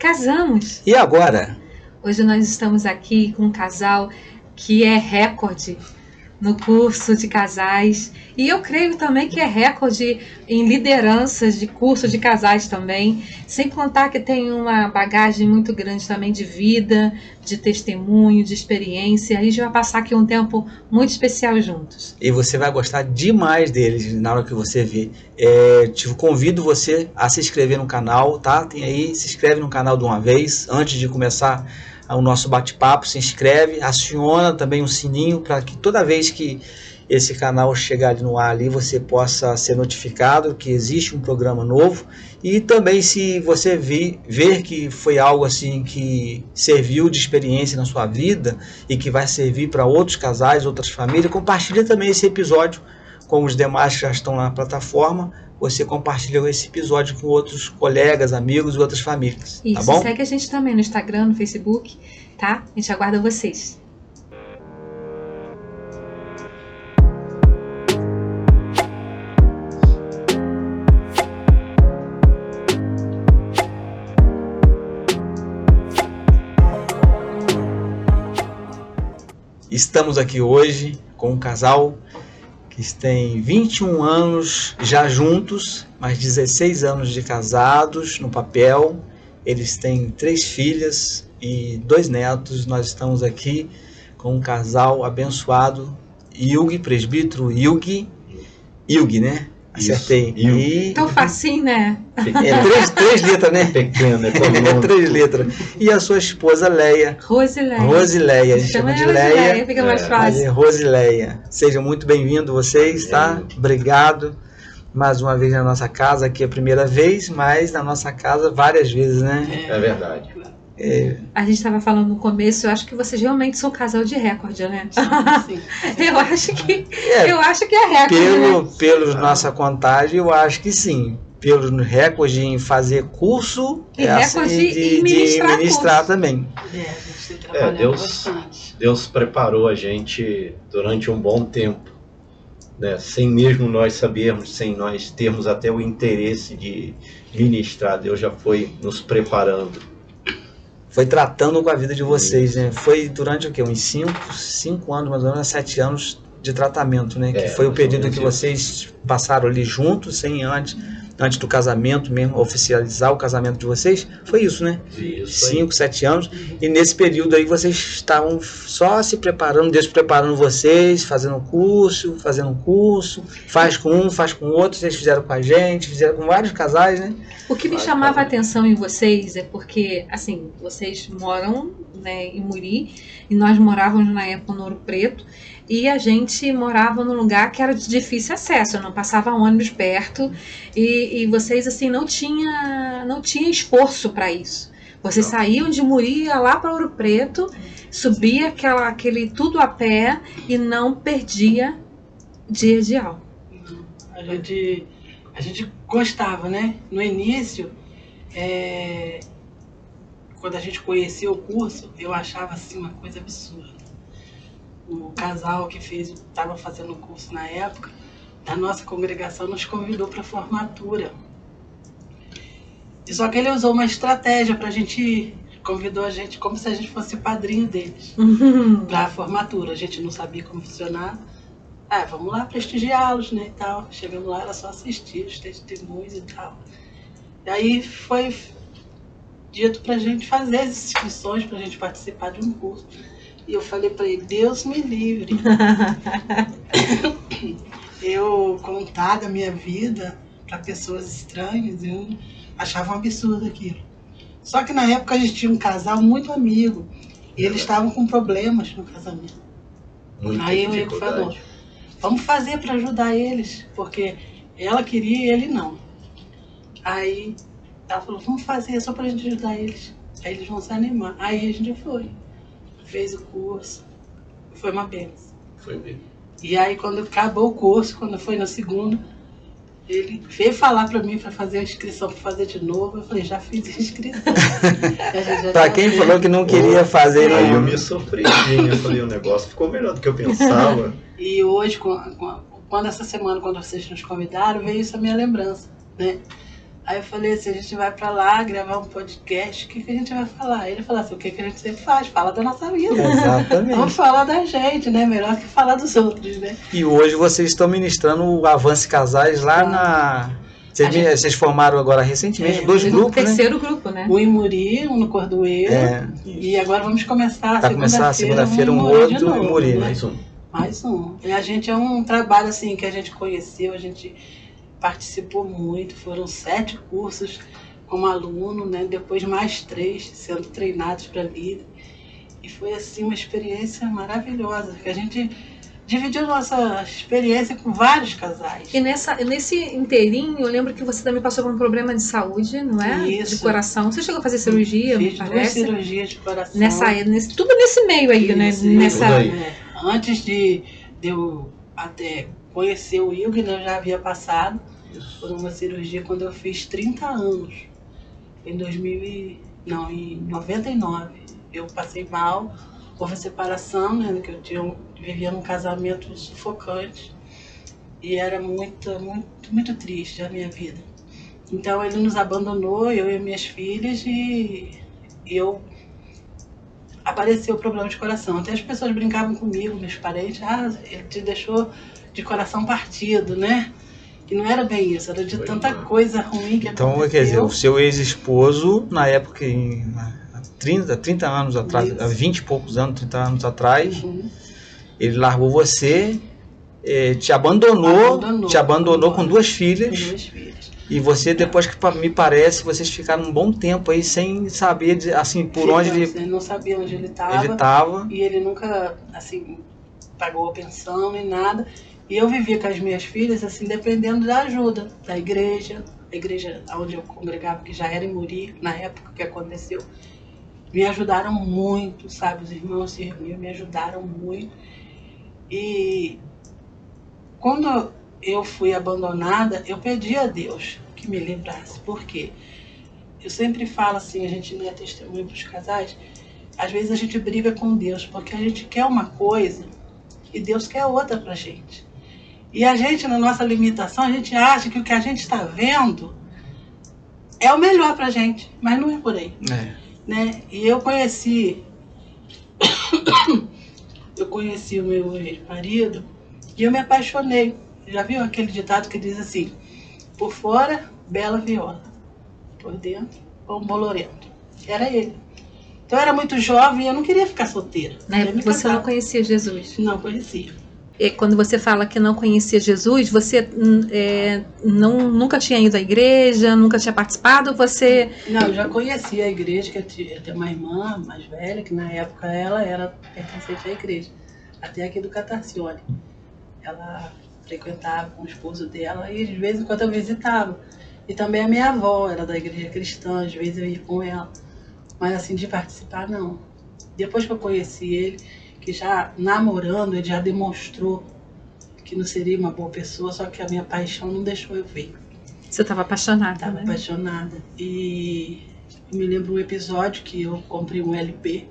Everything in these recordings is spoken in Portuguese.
Casamos! E agora? Hoje nós estamos aqui com um casal que é recorde no curso de casais. E eu creio também que é recorde em lideranças de curso de casais também. Sem contar que tem uma bagagem muito grande também de vida, de testemunho, de experiência. A gente vai passar aqui um tempo muito especial juntos. E você vai gostar demais deles na hora que você ver. Convido você a se inscrever no canal, tá? Tem aí, se inscreve no canal de uma vez, antes de começar o nosso bate-papo, se inscreve, aciona também o sininho para que toda vez que esse canal chegar ali no ar ali, você possa ser notificado que existe um programa novo. E também, se você ver que foi algo assim que serviu de experiência na sua vida e que vai servir para outros casais, outras famílias, compartilha também esse episódio com os demais que já estão na plataforma. Você compartilha esse episódio com outros colegas, amigos e outras famílias. Isso, tá bom? Segue a gente também no Instagram, no Facebook, tá? A gente aguarda vocês. Estamos aqui hoje com um casal que tem 21 anos já juntos, mais 16 anos de casados no papel. Eles têm 3 filhas e 2 netos. Nós estamos aqui com um casal abençoado, Ilg, presbítero Ilg, né? Acertei. E... Tão facinho, né? Três letras, né? Pequeno, 3 letras. E a sua esposa Leia. Rosileia. A gente chama de Leia. Fica mais fácil. Rosileia. Sejam muito bem-vindos vocês, tá? Obrigado. Mais uma vez na nossa casa, aqui é a primeira vez, mas na nossa casa várias vezes, né? É verdade. A gente estava falando no começo, eu acho que vocês realmente são um casal de recorde, né? Sim. Eu acho que é recorde. Pela nossa contagem, eu acho que sim. Pelo recorde em fazer curso e recorde em ministrar também. Deus preparou a gente durante um bom tempo, né? Sem mesmo nós sabermos, sem nós termos até o interesse de ministrar. Deus já foi nos preparando. Foi tratando com a vida de vocês, né? Foi durante o quê? Uns 5 anos, mais ou menos, 7 anos de tratamento, né? Que foi o período que vocês passaram ali juntos, sem antes do casamento mesmo, oficializar o casamento de vocês. Foi isso, né? Isso. 5, 7 anos. E nesse período aí vocês estavam só se preparando, Deus preparando vocês, fazendo curso, faz com um, faz com outro. Vocês fizeram com a gente, fizeram com vários casais, né? O que me chamava a atenção em vocês é porque, assim, vocês moram, né, em Muri, e nós morávamos na época no Ouro Preto, e a gente morava num lugar que era de difícil acesso, não passava ônibus perto, e vocês, assim, não tinha esforço para isso. Vocês saíam de Muri, ia lá para Ouro Preto, subia aquele tudo a pé e não perdia dia de aula. A gente gostava, né? No início, quando a gente conhecia o curso, eu achava assim uma coisa absurda. O casal que estava fazendo o curso na época, da nossa congregação, nos convidou para a formatura. E só que ele usou uma estratégia para a gente ir. Convidou a gente como se a gente fosse padrinho deles para a formatura. A gente não sabia como funcionar. Vamos lá prestigiá-los, né, e tal. Chegamos lá, era só assistir os testemunhos e tal. E aí foi dito pra gente fazer as inscrições pra gente participar de um curso. E eu falei pra ele, Deus me livre. Eu contar da minha vida pra pessoas estranhas, eu achava um absurdo aquilo. Só que na época a gente tinha um casal muito amigo. E eles estavam com problemas no casamento. Aí o Eco falou, vamos fazer para ajudar eles, porque ela queria e ele não. Aí ela falou, vamos fazer só para a gente ajudar eles. Aí eles vão se animar. Aí a gente foi, fez o curso, foi uma bênção. Foi mesmo. E aí quando acabou o curso, quando foi no segundo, ele veio falar para mim para fazer a inscrição, para fazer de novo. Eu falei, já fiz a inscrição. Para quem falou que não queria fazer... Aí eu me surpreendi, eu falei, o negócio ficou melhor do que eu pensava. E hoje, quando essa semana, quando vocês nos convidaram, veio isso a minha lembrança, né? Aí eu falei assim, a gente vai pra lá gravar um podcast, o que a gente vai falar? Ele falou assim, o que a gente sempre faz? Fala da nossa vida. Exatamente. Vamos falar da gente, né? Melhor que falar dos outros, né? E hoje vocês estão ministrando o Avance Casais lá na... Vocês formaram agora recentemente 2 grupos, O terceiro grupo, né? Um em Muri, um no Cordoeiro. É. E agora vamos começar segunda-feira um outro de novo, em Muri, né? né? Mais um. E a gente é um trabalho assim que a gente conheceu, a gente participou muito, foram 7 cursos como aluno, né? Depois mais 3 sendo treinados para líder. E foi assim uma experiência maravilhosa, que a gente dividiu nossa experiência com vários casais. E nesse inteirinho, eu lembro que você também passou por um problema de saúde, não é? Isso. De coração. Você chegou a fazer cirurgia, Fiz me 2 parece? cirurgias de coração. Tudo nesse meio aí, né? Isso, Nessa... tudo aí. Antes de eu até conhecer o Wilg, eu já havia passado por uma cirurgia quando eu fiz 30 anos. Em 99. Eu passei mal, houve separação, né? Que eu vivia num casamento sufocante. E era muito triste a minha vida. Então ele nos abandonou, eu e minhas filhas, e apareceu o problema de coração. Até as pessoas brincavam comigo, meus parentes, ele te deixou de coração partido, né? E não era bem isso, era de tanta coisa ruim que Então, aconteceu. quer dizer, o seu ex-esposo, na época, há 30 anos atrás, Isso. há 20 e poucos anos, 30 anos atrás, Uhum. ele largou você, te abandonou com 2 filhas. Com 2 filhas. E você, depois que me parece, vocês ficaram um bom tempo aí sem saber, assim, por onde Ele não sabia onde ele estava. ele estava. E ele nunca, assim, pagou a pensão nem nada. E eu vivia com as minhas filhas, assim, dependendo da ajuda da igreja. A igreja onde eu congregava, que já era em Muri, na época que aconteceu. Me ajudaram muito, sabe? Os irmãos e irmãs me ajudaram muito. E quando eu fui abandonada, eu pedi a Deus que me livrasse. Por quê? Eu sempre falo assim, a gente não é testemunho para os casais, às vezes a gente briga com Deus, porque a gente quer uma coisa e Deus quer outra pra gente. E a gente, na nossa limitação, a gente acha que o que a gente está vendo é o melhor pra gente, mas não é por aí. Né? E eu conheci o meu ex-marido e eu me apaixonei. Já viu aquele ditado que diz assim, por fora, bela viola, por dentro, pão bolorento. Era ele. Então eu era muito jovem e eu não queria ficar solteira. Na época você não conhecia Jesus? Não conhecia. E quando você fala que não conhecia Jesus, você nunca tinha ido à igreja, nunca tinha participado? Você... Não, eu já conhecia a igreja, que eu tinha uma irmã mais velha, que na época ela era pertencente à igreja, até aqui do Catarcione. Ela frequentava com o esposo dela e de vez em quando eu visitava. E também a minha avó era da igreja cristã, às vezes eu ia com ela. Mas assim, de participar, não. Depois que eu conheci ele, que já namorando, ele já demonstrou que não seria uma boa pessoa, só que a minha paixão não deixou eu ver. Você estava apaixonada, Estava né? apaixonada. E eu me lembro um episódio que eu comprei um LP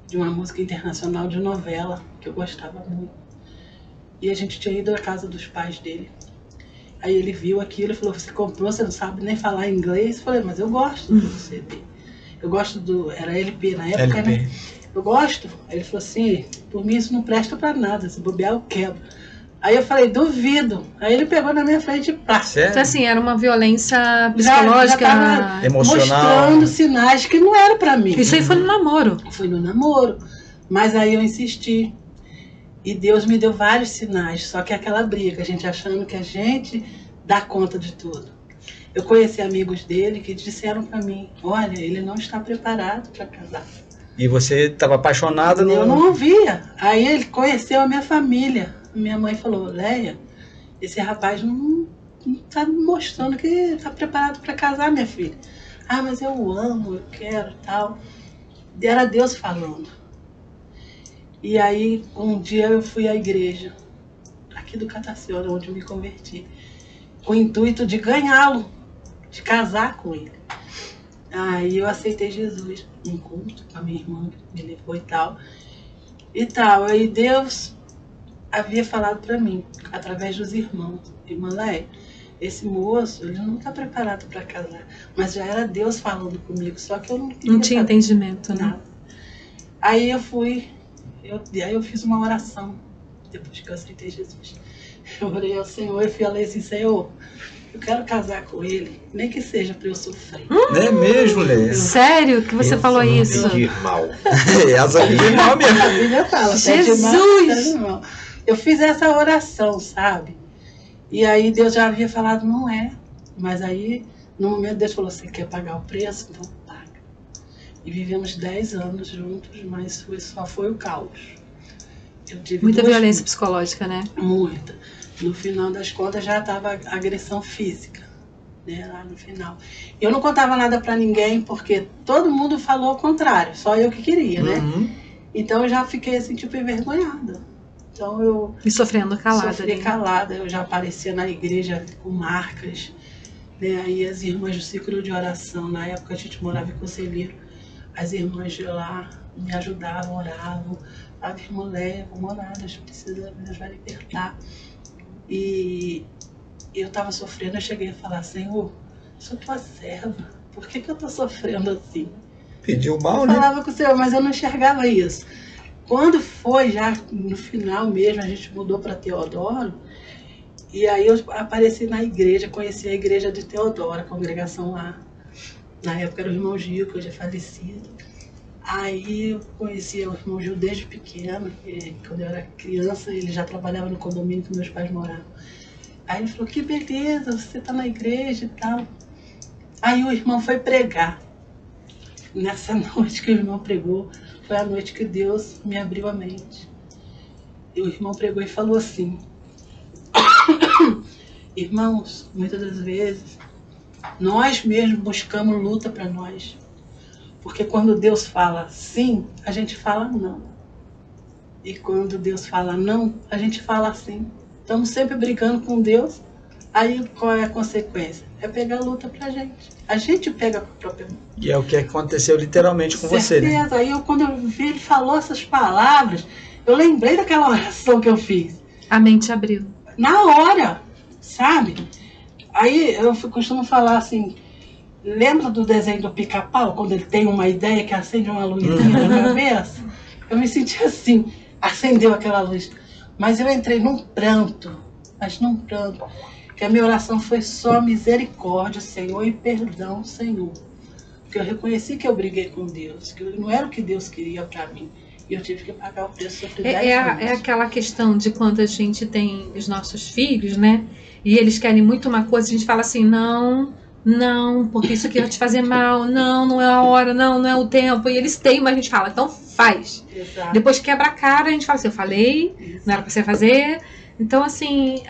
de uma música internacional de novela, que eu gostava muito. E a gente tinha ido à casa dos pais dele. Aí ele viu aquilo e falou, você comprou, você não sabe nem falar inglês? Eu falei, mas eu gosto do CD. Eu gosto era LP na época, LP. né? Eu gosto. Aí ele falou assim, por mim isso não presta pra nada, se bobear eu quebro. Aí eu falei, duvido. Aí ele pegou na minha frente e pá. Sério? Então assim, era uma violência psicológica... Já tava emocional. mostrando sinais que não era pra mim. Isso aí foi no namoro. Foi no namoro. Mas aí eu insisti. E Deus me deu vários sinais, só que aquela briga, a gente achando que a gente dá conta de tudo. Eu conheci amigos dele que disseram pra mim, olha, ele não está preparado para casar. E você estava apaixonada? Eu não ouvia. Aí ele conheceu a minha família. Minha mãe falou, Leia, esse rapaz não está mostrando que está preparado para casar, minha filha. Ah, mas eu o amo, eu quero, tal. Era Deus falando. E aí, um dia eu fui à igreja, aqui do Catarcione, onde eu me converti, com o intuito de ganhá-lo, de casar com ele. Aí eu aceitei Jesus, um culto com a minha irmã, que me levou e tal. Aí Deus havia falado para mim, através dos irmãos, irmã Leia, esse moço, ele não está preparado para casar. Mas já era Deus falando comigo, só que eu não queria. Não tinha entendimento, né? Nada. Aí eu fui, aí eu fiz uma oração, depois que eu aceitei Jesus. Eu orei ao Senhor e falei assim, Senhor, eu quero casar com ele, nem que seja para eu sofrer. Não é mesmo, Lê? Sério que você falou isso? Pedir mal. Essa pedir mal mesmo. A Bíblia fala, Jesus! Eu fiz essa oração, sabe? E aí Deus já havia falado, não é. Mas aí, no momento, Deus falou, você quer pagar o preço? Então paga. E vivemos 10 anos juntos, mas só foi o caos. Eu tive Muita violência psicológica, né? Muita. No final das contas já estava agressão física, né, lá no final. Eu não contava nada para ninguém, porque todo mundo falou o contrário, só eu que queria, né? Então eu já fiquei assim, tipo, envergonhada. Então eu... E sofrendo calada. Sofri né? calada, eu já aparecia na igreja com marcas, né? Aí as irmãs do círculo de oração, na época a gente morava em Conselheiro, as irmãs de lá me ajudavam, oravam, a irmã Leia, vamos orar, Deus precisa, Deus vai libertar. E eu estava sofrendo, eu cheguei a falar, Senhor, eu sou tua serva, por que eu estou sofrendo assim? Pediu mal, Eu né? falava com o Senhor, mas eu não enxergava isso. Quando foi já no final mesmo, a gente mudou para Teodoro, e aí eu apareci na igreja, conheci a igreja de Teodoro, a congregação lá. Na época era o irmão Gil, que hoje é falecido. Aí eu conheci o irmão Gil desde pequeno, quando eu era criança, ele já trabalhava no condomínio que meus pais moravam. Aí ele falou, que beleza, você está na igreja e tal. Aí o irmão foi pregar. Nessa noite que o irmão pregou, foi a noite que Deus me abriu a mente. E o irmão pregou e falou assim, irmãos, muitas das vezes, nós mesmos buscamos luta para nós. Porque quando Deus fala sim, a gente fala não. E quando Deus fala não, a gente fala sim. Estamos sempre brigando com Deus. Aí qual é a consequência? É pegar a luta pra gente. A gente pega a própria mão. E é o que aconteceu literalmente com você, né? Aí quando eu vi ele falou essas palavras, eu lembrei daquela oração que eu fiz. A mente abriu. Na hora, sabe? Aí eu costumo falar assim, lembra do desenho do Pica-Pau, quando ele tem uma ideia que acende uma luzinha na cabeça? Eu me senti assim, acendeu aquela luz. Mas eu entrei num pranto, que a minha oração foi só misericórdia, Senhor, e perdão, Senhor. Porque eu reconheci que eu briguei com Deus, que não era o que Deus queria para mim. E eu tive que pagar o preço, sofri 10 anos. É aquela questão de quando a gente tem os nossos filhos, né? E eles querem muito uma coisa, a gente fala assim, não, porque isso aqui vai te fazer mal, não é a hora, não é o tempo. E eles têm, mas a gente fala, então faz. Exato. Depois quebra a cara, a gente fala assim, eu falei, Isso. não era pra você fazer. Então, assim,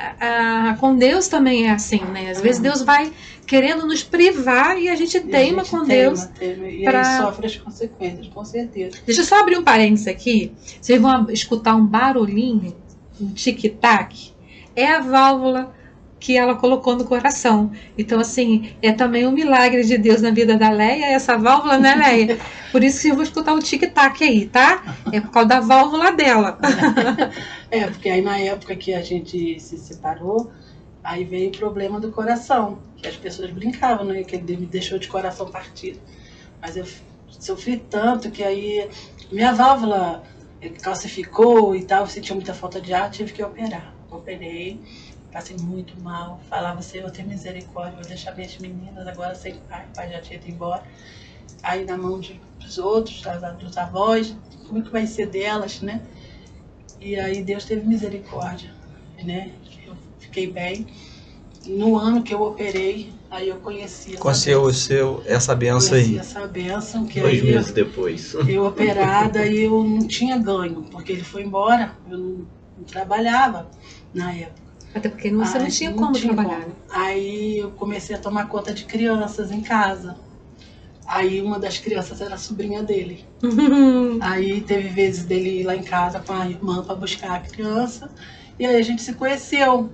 com Deus também é assim, né? Às vezes Deus vai querendo nos privar e a gente teima com Deus. E aí sofre as consequências, com certeza. Deixa eu só abrir um parênteses aqui. Vocês vão escutar um barulhinho, um tic-tac. É a válvula que ela colocou no coração. Então, assim, é também um milagre de Deus na vida da Leia, essa válvula, né, Leia? Por isso que eu vou escutar o tic-tac aí, tá? É por causa da válvula dela. Porque aí na época que a gente se separou, aí veio o problema do coração, que as pessoas brincavam, né, que ele me deixou de coração partido. Mas eu sofri tanto que aí minha válvula calcificou e tal, eu sentia muita falta de ar, tive que operar. Operei. Passei muito mal, falava, Senhor, tem misericórdia, vou deixar minhas meninas agora sem pai, o pai já tinha ido embora. Aí na mão dos outros, dos avós, como é que vai ser delas, né? E aí Deus teve misericórdia, né? Eu fiquei bem. No ano que eu operei, aí eu conheci essa benção aí. Essa benção que 2 meses depois. Eu operada e eu não tinha ganho, porque ele foi embora, eu não trabalhava na época. Até porque você não tinha como trabalhar. Né? Aí eu comecei a tomar conta de crianças em casa. Aí uma das crianças era a sobrinha dele. Aí teve vezes dele ir lá em casa com a irmã para buscar a criança. E aí a gente se conheceu.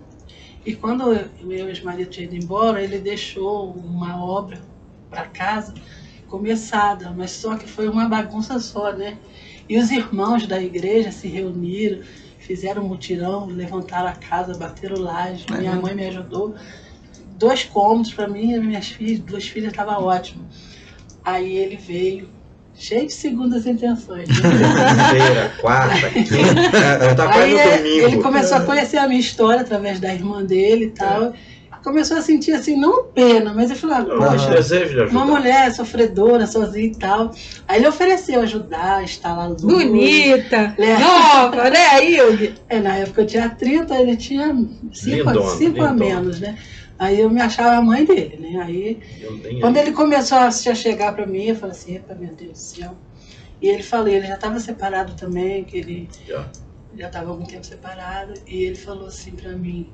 E quando eu e o ex-marido tinham ido embora, ele deixou uma obra para casa começada. Mas só que foi uma bagunça só, né? E os irmãos da igreja se reuniram, fizeram um mutirão, levantaram a casa, bateram laje, minha mãe me ajudou. 2 cômodos para mim e minhas filhas, 2 filhas, estava ótimo. Aí ele veio, cheio de segundas intenções. Terça-feira, quarta, quinta, tá quase no domingo. Ele começou a conhecer a minha história através da irmã dele e tal. Começou a sentir assim, não pena, mas ele falou, poxa, desejo de ajudar. Uma mulher sofredora, sozinha e tal. Aí ele ofereceu ajudar, instalar luz. Bonita, nova, né, Ilg? Na época eu tinha 30, ele tinha 5 a menos, né? Aí eu me achava a mãe dele, né? Aí, quando ele começou a chegar pra mim, eu falei assim, epa, meu Deus do céu. E ele falou, ele já estava separado também, que ele já estava há algum tempo separado. E ele falou assim pra mim,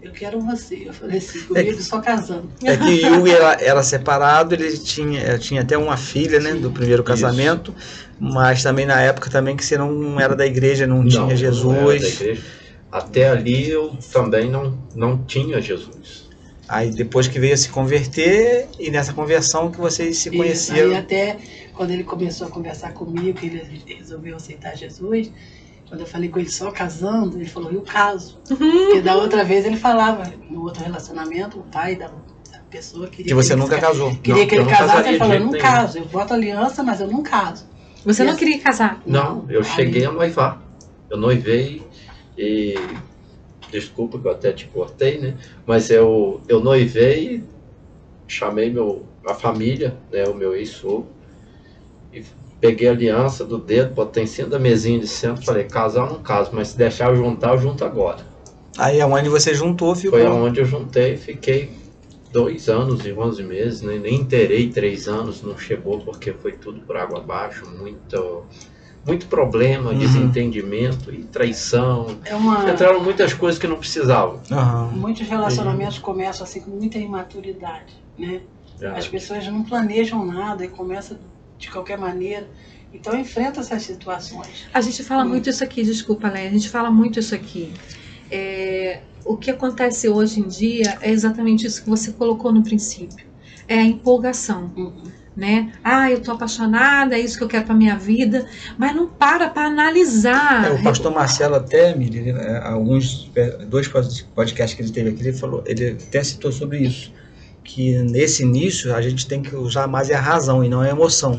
eu quero você. Eu falei assim, comigo só casando. É que o Ilg era separado, ele tinha até uma filha, né, do primeiro casamento, mas também na época também que você não era da igreja, não tinha Jesus. Não era da igreja. Até ali eu também não tinha Jesus. Aí depois que veio a se converter, e nessa conversão que vocês se conheceram. Aí até quando ele começou a conversar comigo, que ele resolveu aceitar Jesus, quando eu falei com ele só casando, ele falou, eu caso. Porque da outra vez ele falava, no outro relacionamento, o pai da pessoa queria que você nunca casou. Queria que ele casasse, ele falou, eu não caso, eu boto aliança, mas eu não caso. Você não queria casar? Não, eu cheguei a noivar. Eu noivei e... Desculpa que eu até te cortei, né? Mas eu noivei, chamei a família, né? O meu ex-sogro, e peguei a aliança do dedo, botei em cima da mesinha de centro, falei, casar eu não caso, mas se deixar eu juntar, eu junto agora. Aí aonde você juntou, ficou? Foi aonde eu juntei, fiquei 2 anos e 11 meses, né? Nem inteirei 3 anos, não chegou porque foi tudo por água abaixo, muito problema, desentendimento e traição. Entraram muitas coisas que não precisavam. Muitos relacionamentos começam assim com muita imaturidade, né? As pessoas não planejam nada e começam de qualquer maneira. Então enfrenta essas situações. A gente fala muito isso aqui, desculpa, Léa, a gente fala muito isso aqui. O que acontece hoje em dia é exatamente isso que você colocou no princípio. É a empolgação. Né? Eu tô apaixonada, é isso que eu quero pra minha vida, mas não para analisar. O pastor Marcelo até, Miriam, dois podcasts que ele teve aqui, ele até citou sobre isso, que nesse início a gente tem que usar mais a razão e não a emoção.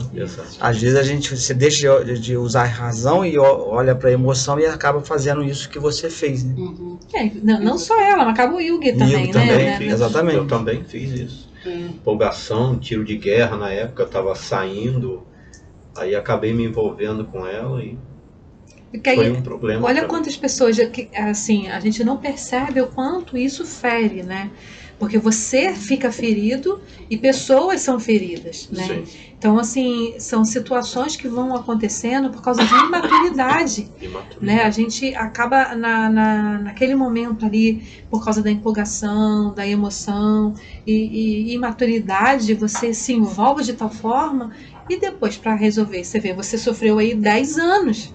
Às vezes você deixa de usar a razão e olha para a emoção e acaba fazendo isso que você fez, né? Não só ela, mas acaba o Ilg também, né? Exatamente. Eu também fiz isso. Empolgação, tiro de guerra, na época eu estava saindo, aí acabei me envolvendo com ela e foi um problema. Olha quantas pessoas, assim, a gente não percebe o quanto isso fere, né? Porque você fica ferido e pessoas são feridas, né? Sim. Então, assim, são situações que vão acontecendo por causa de imaturidade. Né? A gente acaba naquele momento ali, por causa da empolgação, da emoção e imaturidade, você se envolve de tal forma e depois, para resolver, você vê, você sofreu aí 10 anos,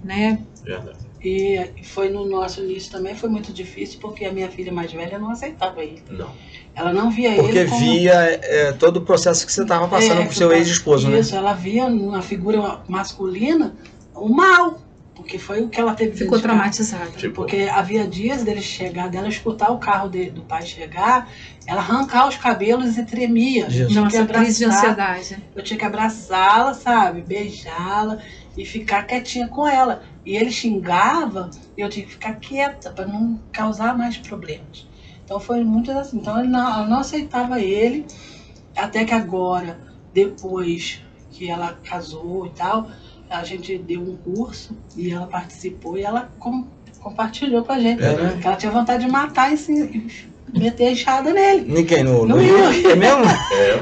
né? Verdade. E foi no nosso início também, foi muito difícil, porque a minha filha mais velha não aceitava ele. Não. Ela não via porque ele como... via todo o processo que você estava passando com o seu ex-esposo, né? Isso, ela via numa figura masculina o mal, porque foi o que ela teve. Ficou traumatizada. Porque havia dias dele chegar, dela escutar o carro do pai chegar, ela arrancar os cabelos e tremia. Nossa, crise de ansiedade. Eu tinha que abraçá-la, sabe? Beijá-la e ficar quietinha com ela. E ele xingava e eu tinha que ficar quieta para não causar mais problemas. Então foi muito assim. Então ela não aceitava ele, até que agora, depois que ela casou e tal, a gente deu um curso e ela participou e ela compartilhou com a gente. Que ela tinha vontade de matar e meter a enxada nele. Ninguém no É mesmo?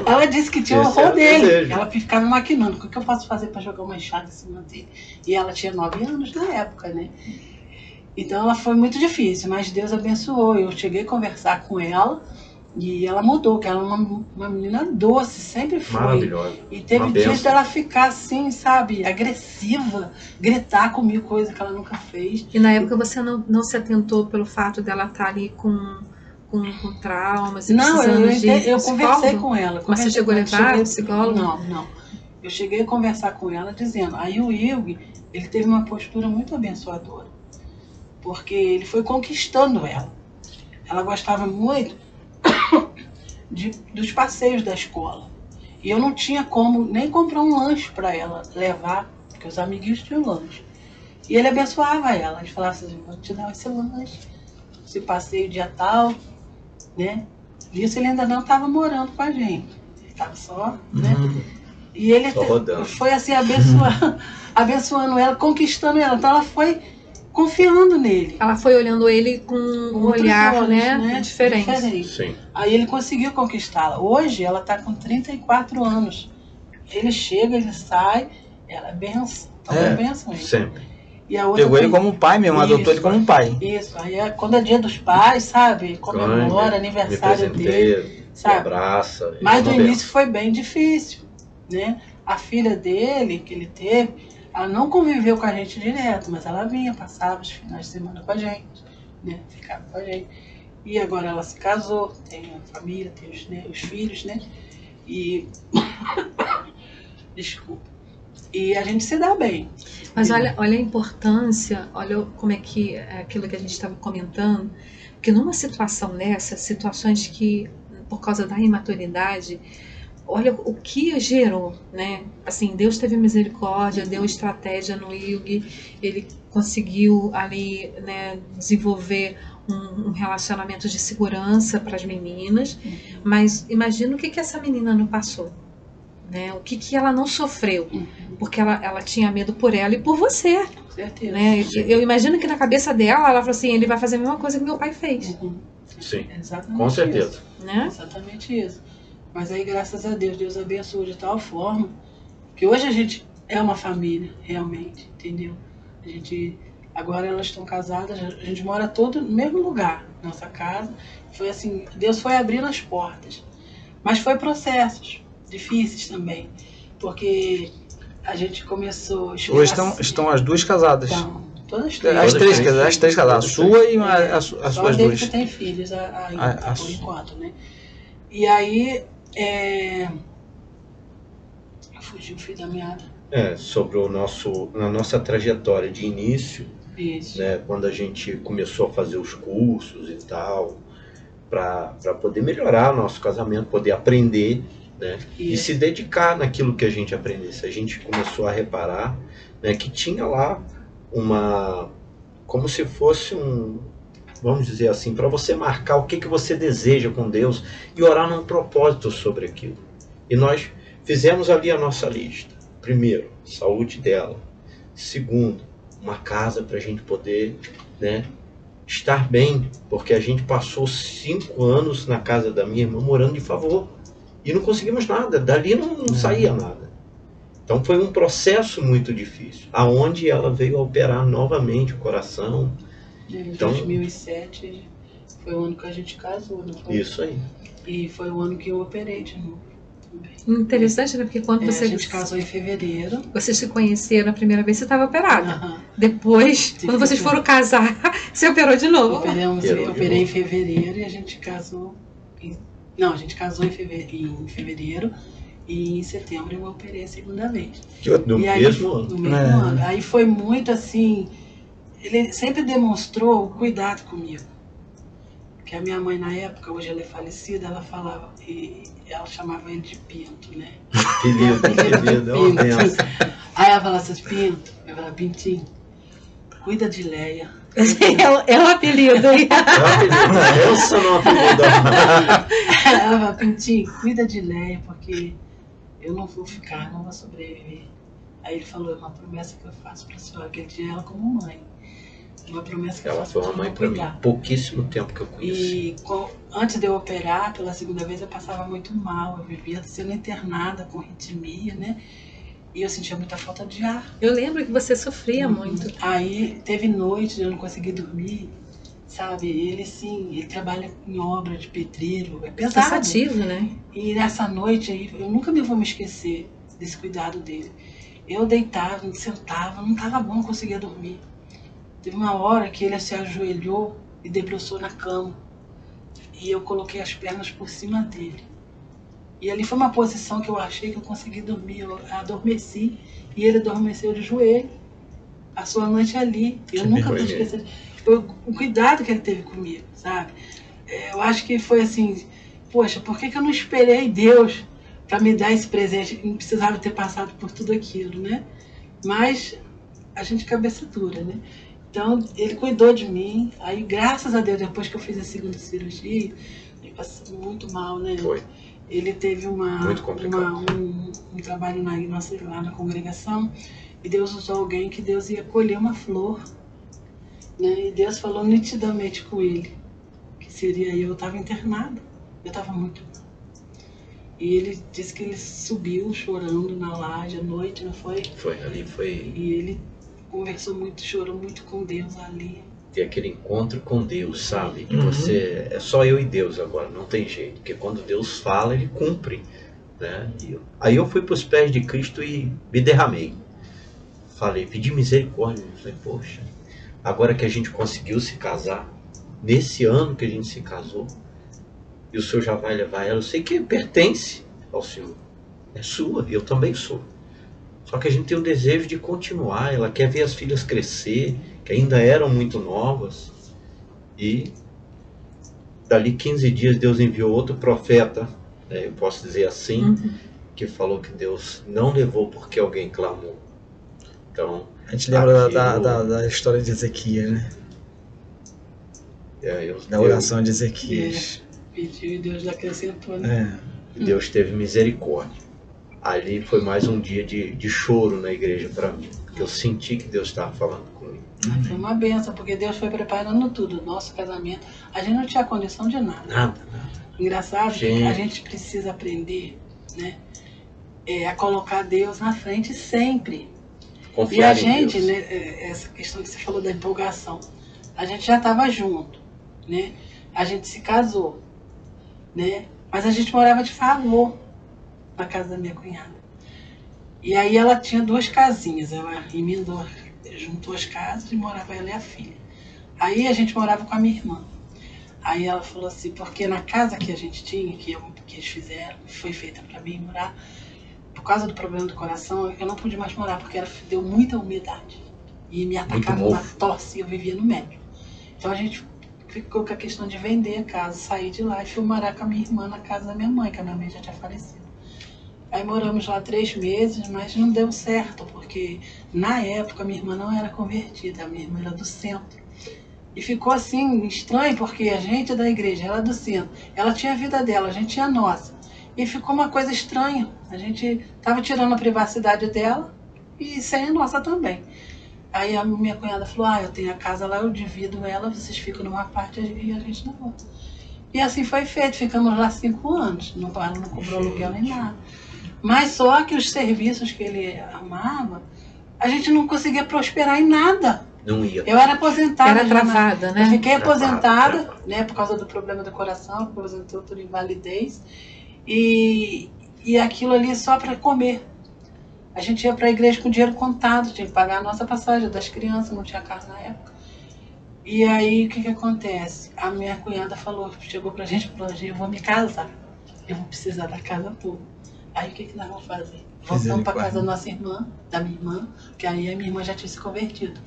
Ela disse que tinha horror dele. Ela ficava maquinando, o que eu posso fazer para jogar uma enxada em cima dele? E ela tinha 9 anos na época, né? Então ela foi muito difícil, mas Deus abençoou. Eu cheguei a conversar com ela e ela mudou, que ela é uma menina doce, sempre foi. Maravilhosa. E teve dias dela ficar assim, sabe, agressiva, gritar comigo, coisa que ela nunca fez. E na época você não se atentou pelo fato dela estar ali com traumas e precisando de eu conversei com ela. Mas você chegou a levar psicólogo? Não. Eu cheguei a conversar com ela dizendo, aí o Ilg, ele teve uma postura muito abençoadora, porque ele foi conquistando ela. Ela gostava muito dos passeios da escola. E eu não tinha como nem comprar um lanche para ela levar, porque os amiguinhos tinham lanche. E ele abençoava ela. Ele falava assim, vou te dar esse lanche, esse passeio dia tal, né? Isso ele ainda não estava morando com a gente. Ele estava só, né? E ele foi assim, abençoando ela, conquistando ela. Então ela foi confiando nele. Ela foi olhando ele com um olhar, olhos, né? Diferente. Sim. Aí ele conseguiu conquistá-la. Hoje ela está com 34 anos. Ele chega, ele sai, ela é benção. Então benção ele. Sempre. E a outra pegou ele como um pai mesmo, adotou ele como um pai. Isso, aí quando é dia dos pais, sabe? Comemora, aniversário dele, sabe? Abraça. Mas no início foi bem difícil, né? A filha dele, que ele teve, ela não conviveu com a gente direto, mas ela vinha, passava os finais de semana com a gente, né? Ficava com a gente. E agora ela se casou, tem a família, tem os filhos, né? E... Desculpa. E a gente se dá bem. Mas olha a importância, olha como é que aquilo que a gente estava comentando, porque numa situação dessa, situações que, por causa da imaturidade, olha o que gerou, né? Assim, Deus teve misericórdia, deu estratégia no Wilg, ele conseguiu ali, né, desenvolver um relacionamento de segurança para as meninas, mas imagina o que essa menina não passou. Né? O que ela não sofreu, porque ela tinha medo por ela e por você. Com certeza. Né? Eu imagino que na cabeça dela, ela falou assim, ele vai fazer a mesma coisa que meu pai fez. Sim, exatamente com certeza. Isso. Né? Exatamente isso. Mas aí, graças a Deus, Deus abençoou de tal forma que hoje a gente é uma família, realmente, entendeu? A gente, agora elas estão casadas, a gente mora todo no mesmo lugar, nossa casa. Foi assim, Deus foi abrindo as portas. Mas foi processos difíceis também, porque a gente começou... Hoje estão as duas casadas. Então, todas três. As três casadas, a sua e as suas duas. Só que tem filhos ainda, por enquanto, né? E aí, fugiu o fio da meada. Sobre a nossa trajetória de início, Isso. Né, quando a gente começou a fazer os cursos e tal, para poder melhorar o nosso casamento, poder aprender, né, e se dedicar naquilo que a gente aprendesse. A gente começou a reparar, né, que tinha lá como se fosse vamos dizer assim, para você marcar o que você deseja com Deus e orar num propósito sobre aquilo. E nós fizemos ali a nossa lista. Primeiro, saúde dela. Segundo, uma casa para a gente poder, né, estar bem, porque a gente passou 5 anos na casa da minha irmã morando de favor. E não conseguimos nada, dali não saía nada. Então foi um processo muito difícil, aonde ela veio a operar novamente o coração. Em 2007 foi o ano que a gente casou, não foi? Isso aí. E foi o ano que eu operei de novo. Interessante, né? Porque quando a gente casou em fevereiro. Vocês se conheceram a primeira vez, você estava operada. Depois, quando vocês foram casar, você operou de novo. Eu operei em fevereiro e a gente casou... Não, a gente casou em fevereiro e em setembro eu operei a segunda vez. No mesmo ano. No mesmo ano. Aí foi muito assim... Ele sempre demonstrou o cuidado comigo. Porque a minha mãe na época, hoje ela é falecida, ela falava... Ela chamava ele de Pinto, né? Apelido, é uma benção. Aí ela falava assim, Pinto. Eu falava, Pintinho, cuida de Leia. É um apelido, hein? Eu sou um apelido. Ela falava, Pintinho, cuida de Leia, porque eu não vou ficar, não vou sobreviver. Aí ele falou, é uma promessa que eu faço pra senhora, que ele tinha ela como mãe. Uma promessa que ela eu faço foi uma mãe pra mim, pouquíssimo tempo que eu conheci. E antes de eu operar, pela segunda vez, eu passava muito mal. Eu vivia sendo internada com arritmia, né? E eu sentia muita falta de ar. Eu lembro que você sofria muito. Aí teve noites de eu não conseguir dormir, sabe? Ele, sim, ele trabalha em obra de pedreiro, é pesado. Cansativo, né? E nessa noite aí, eu nunca me vou me esquecer desse cuidado dele. Eu deitava, sentava, não estava bom, não conseguia dormir. Teve uma hora que ele se ajoelhou e debruçou na cama. E eu coloquei as pernas por cima dele. E ali foi uma posição que eu achei que eu consegui dormir. Eu adormeci e ele adormeceu de joelho. Passou a noite ali. Eu nunca vou esquecer. Foi o cuidado que ele teve comigo, sabe? Eu acho que foi assim, poxa, por que eu não esperei Deus para me dar esse presente? Não precisava ter passado por tudo aquilo, né? Mas a gente cabeça dura, né? Então, ele cuidou de mim. Aí, graças a Deus, depois que eu fiz a segunda cirurgia, ele passou muito mal, né? Foi. Ele teve Muito complicado. um trabalho lá na congregação, e Deus usou alguém que Deus ia colher uma flor, né? E Deus falou nitidamente com ele, que seria eu. Eu estava internada, eu estava muito mal. E ele disse que ele subiu chorando na laje à noite, não foi? Foi, ali foi E ele conversou muito, chorou muito com Deus ali. ter aquele encontro com Deus, sabe? Que você, é só eu e Deus agora, não tem jeito. Porque quando Deus fala, Ele cumpre, né? Aí eu fui para os pés de Cristo e me derramei. Falei, pedi misericórdia. Falei, poxa, agora que a gente conseguiu se casar, nesse ano que a gente se casou, e o Senhor já vai levar ela, eu sei que pertence ao Senhor, é sua, eu também sou. Só que a gente tem o desejo de continuar, ela quer ver as filhas crescer, que ainda eram muito novas. E dali 15 dias Deus enviou outro profeta, né, eu posso dizer assim, que falou que Deus não levou porque alguém clamou. Então, A gente lembra da história de Ezequias, né? Da oração de Ezequias. Pediu e Deus acrescentou, né? Deus teve misericórdia. Ali foi mais um dia de choro na igreja para mim, porque eu senti que Deus estava falando comigo. Foi uma benção, porque Deus foi preparando tudo. Nosso casamento, a gente não tinha condição de nada. Nada. Engraçado que a gente precisa aprender, né, a colocar Deus na frente sempre. Confiar e a em gente, Deus. né, essa questão que você falou da empolgação, a gente já estava junto, né? A gente se casou, né? Mas a gente morava de favor na casa da minha cunhada. E aí ela tinha 2 casinhas, ela emendou, juntou as casas e morava ela e a filha. Aí a gente morava com a minha irmã. Aí ela falou assim, porque na casa que a gente tinha, que eles fizeram, foi feita para mim morar, por causa do problema do coração, eu não pude mais morar, porque ela deu muita umidade. E me atacava uma tosse e eu vivia no médio. Então a gente ficou com a questão de vender a casa, sair de lá e fui morar com a minha irmã na casa da minha mãe, que a minha mãe já tinha falecido. Aí moramos lá 3 meses, mas não deu certo, porque na época minha irmã não era convertida, a minha irmã era do centro. E ficou assim, estranho, porque a gente é da igreja, ela é do centro. Ela tinha a vida dela, a gente tinha a nossa. E ficou uma coisa estranha. A gente estava tirando a privacidade dela e sem a nossa também. Aí a minha cunhada falou, eu tenho a casa lá, eu divido ela, vocês ficam numa parte e a gente na outra. E assim foi feito, ficamos lá 5 anos. Ela não cobrou aluguel nem nada. Mas só que os serviços que ele arrumava, a gente não conseguia prosperar em nada. Não ia. Eu era aposentada. Era travada, né? Eu fiquei aposentada, Travada. né, por causa do problema do coração, aposentou por invalidez. E aquilo ali só para comer. A gente ia para a igreja com dinheiro contado, tinha que pagar a nossa passagem das crianças, não tinha carro na época. E aí, o que acontece? A minha cunhada chegou pra gente e falou, eu vou me casar, eu vou precisar da casa toda. Aí, o que nós vamos fazer? Voltamos para casa da nossa irmã, da minha irmã, que aí a minha irmã já tinha se convertido.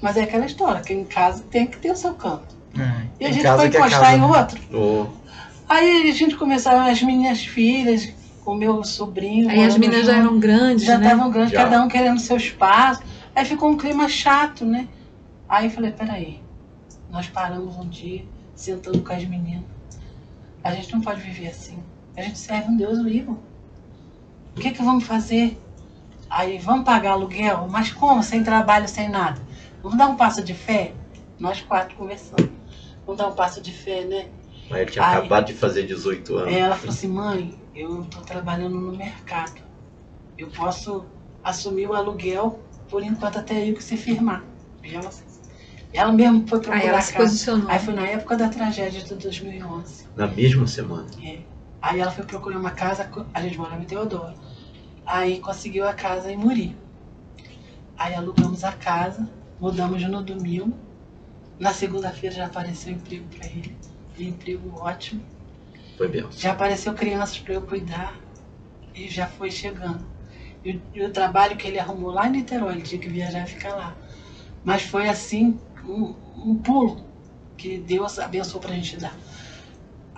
Mas é aquela história, que em casa tem que ter o seu canto. E a gente foi encostar em outro. Aí a gente começou, as minhas filhas, com o meu sobrinho. Aí as meninas já eram grandes, já né? estavam grandes, cada um querendo seu espaço. Aí ficou um clima chato, né? Aí eu falei, peraí, nós paramos um dia, sentando com as meninas. A gente não pode viver assim. A gente serve um Deus vivo. O que vamos fazer? Aí vamos pagar aluguel? Mas como? Sem trabalho, sem nada. Vamos dar um passo de fé? Nós 4 conversando. Vamos dar um passo de fé, né? Mas ele tinha acabado de fazer 18 anos. Ela falou assim, mãe, eu estou trabalhando no mercado. Eu posso assumir o aluguel por enquanto até eu que se firmar. Ela mesmo foi procurar ela se posicionou. Aí foi na época da tragédia de 2011. Na mesma semana. Aí ela foi procurar uma casa, a gente morava em Teodoro. Aí conseguiu a casa em Muri. Aí alugamos a casa, mudamos no domingo. Na segunda-feira já apareceu emprego para ele. Emprego ótimo. Foi bem. Já apareceu crianças para eu cuidar. E já foi chegando. E o trabalho que ele arrumou lá em Niterói, ele tinha que viajar e ficar lá. Mas foi assim, um pulo que Deus abençoou para a gente dar.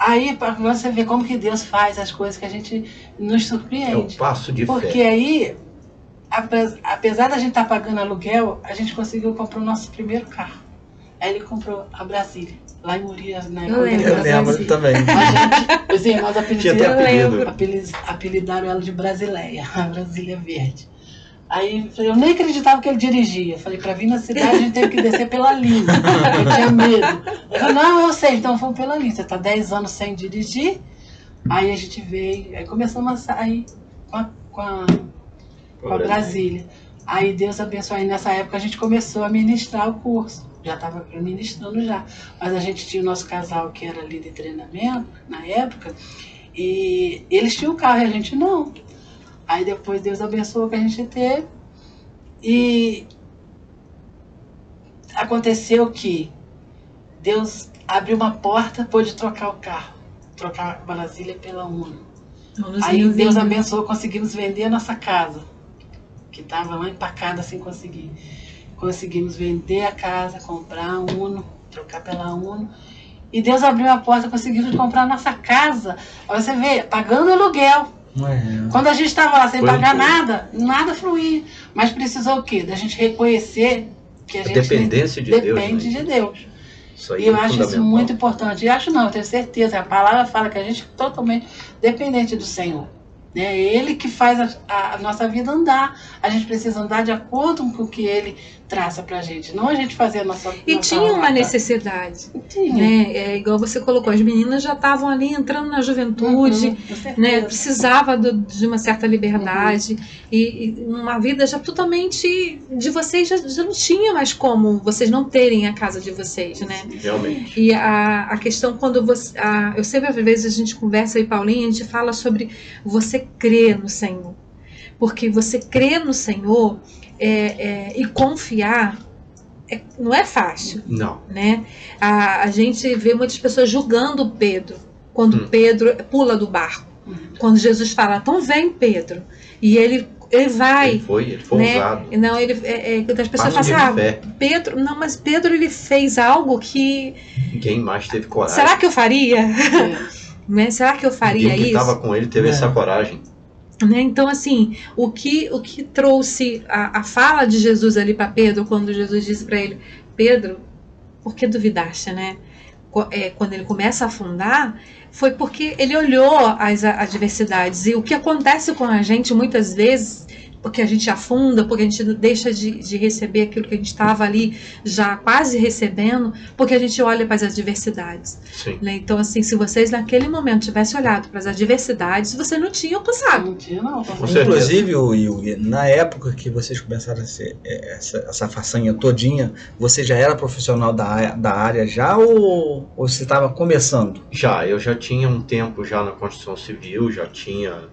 Aí, para você ver como que Deus faz as coisas que a gente nos surpreende. É o passo de Porque fé. aí, apesar da gente estar pagando aluguel, a gente conseguiu comprar o nosso primeiro carro. Aí ele comprou a Brasília, lá em Murias, né? Eu lembro. Eu lembro também. Os irmãos Tinha até apelido. apelidaram ela de Brasileia, a Brasília Verde. Aí eu nem acreditava que ele dirigia. Falei, para vir na cidade a gente teve que descer pela linha. Eu tinha medo. Ele falou, não, eu sei, então vamos pela linha. Você está 10 anos sem dirigir. Aí a gente veio, aí começamos a sair com a Brasília. Aí Deus abençoou. Aí nessa época a gente começou a ministrar o curso. Já estava ministrando já. Mas a gente tinha o nosso casal que era líder de treinamento na época. E eles tinham carro e a gente não. Aí depois Deus abençoou que a gente teve. E aconteceu que Deus abriu uma porta, pôde trocar o carro. Trocar a Brasília pela Uno. Aí Deus abençoou, conseguimos vender a nossa casa. Que estava lá empacada sem conseguir. Conseguimos vender a casa, comprar a Uno, trocar pela Uno. E Deus abriu a porta, conseguimos comprar a nossa casa. Aí você vê, pagando aluguel. Quando a gente estava lá sem pagar nada fluía. Mas precisou o quê? Da gente reconhecer que a gente dependência de Deus, depende de Deus. Isso aí E eu é acho isso muito importante. E acho não, eu tenho certeza. A palavra fala que a gente é totalmente dependente do Senhor. É Ele que faz a nossa vida andar. A gente precisa andar de acordo com o que Ele traça pra gente. Não a gente fazer a nossa... E tinha uma necessidade. Tinha. Né? É igual você colocou, as meninas já estavam ali entrando na juventude, né? Precisava de uma certa liberdade. E uma vida já totalmente de vocês, já não tinha mais como vocês não terem a casa de vocês, né? Realmente. E a questão quando você... eu sempre, às vezes, a gente conversa aí, Paulinha, a gente fala sobre você crer no Senhor. Porque você crer no Senhor e confiar não é fácil. Não. Né? A gente vê muitas pessoas julgando Pedro quando Pedro pula do barco. Quando Jesus fala, então vem Pedro. E ele vai. Ele foi né? ousado. Não, as pessoas falam assim, Pedro, não, mas Pedro ele fez algo que... Ninguém mais teve coragem. Será que eu faria? Né? Será que eu faria Ninguém que isso? estava com ele teve essa coragem. Né? Então, assim, o que trouxe a fala de Jesus ali para Pedro, quando Jesus disse para ele, Pedro, por que duvidaste, né? Quando ele começa a afundar, foi porque ele olhou as adversidades. E o que acontece com a gente muitas vezes, porque a gente afunda, porque a gente deixa de receber aquilo que a gente estava ali já quase recebendo, porque a gente olha para as adversidades. Sim. Né? Então, assim, se vocês naquele momento tivessem olhado para as adversidades, vocês não tinham passado. Não tinha, não. Inclusive, Yugi, na época que vocês começaram a ser essa façanha todinha, você já era profissional da área já ou você estava começando? Eu já tinha um tempo já na construção civil, já tinha...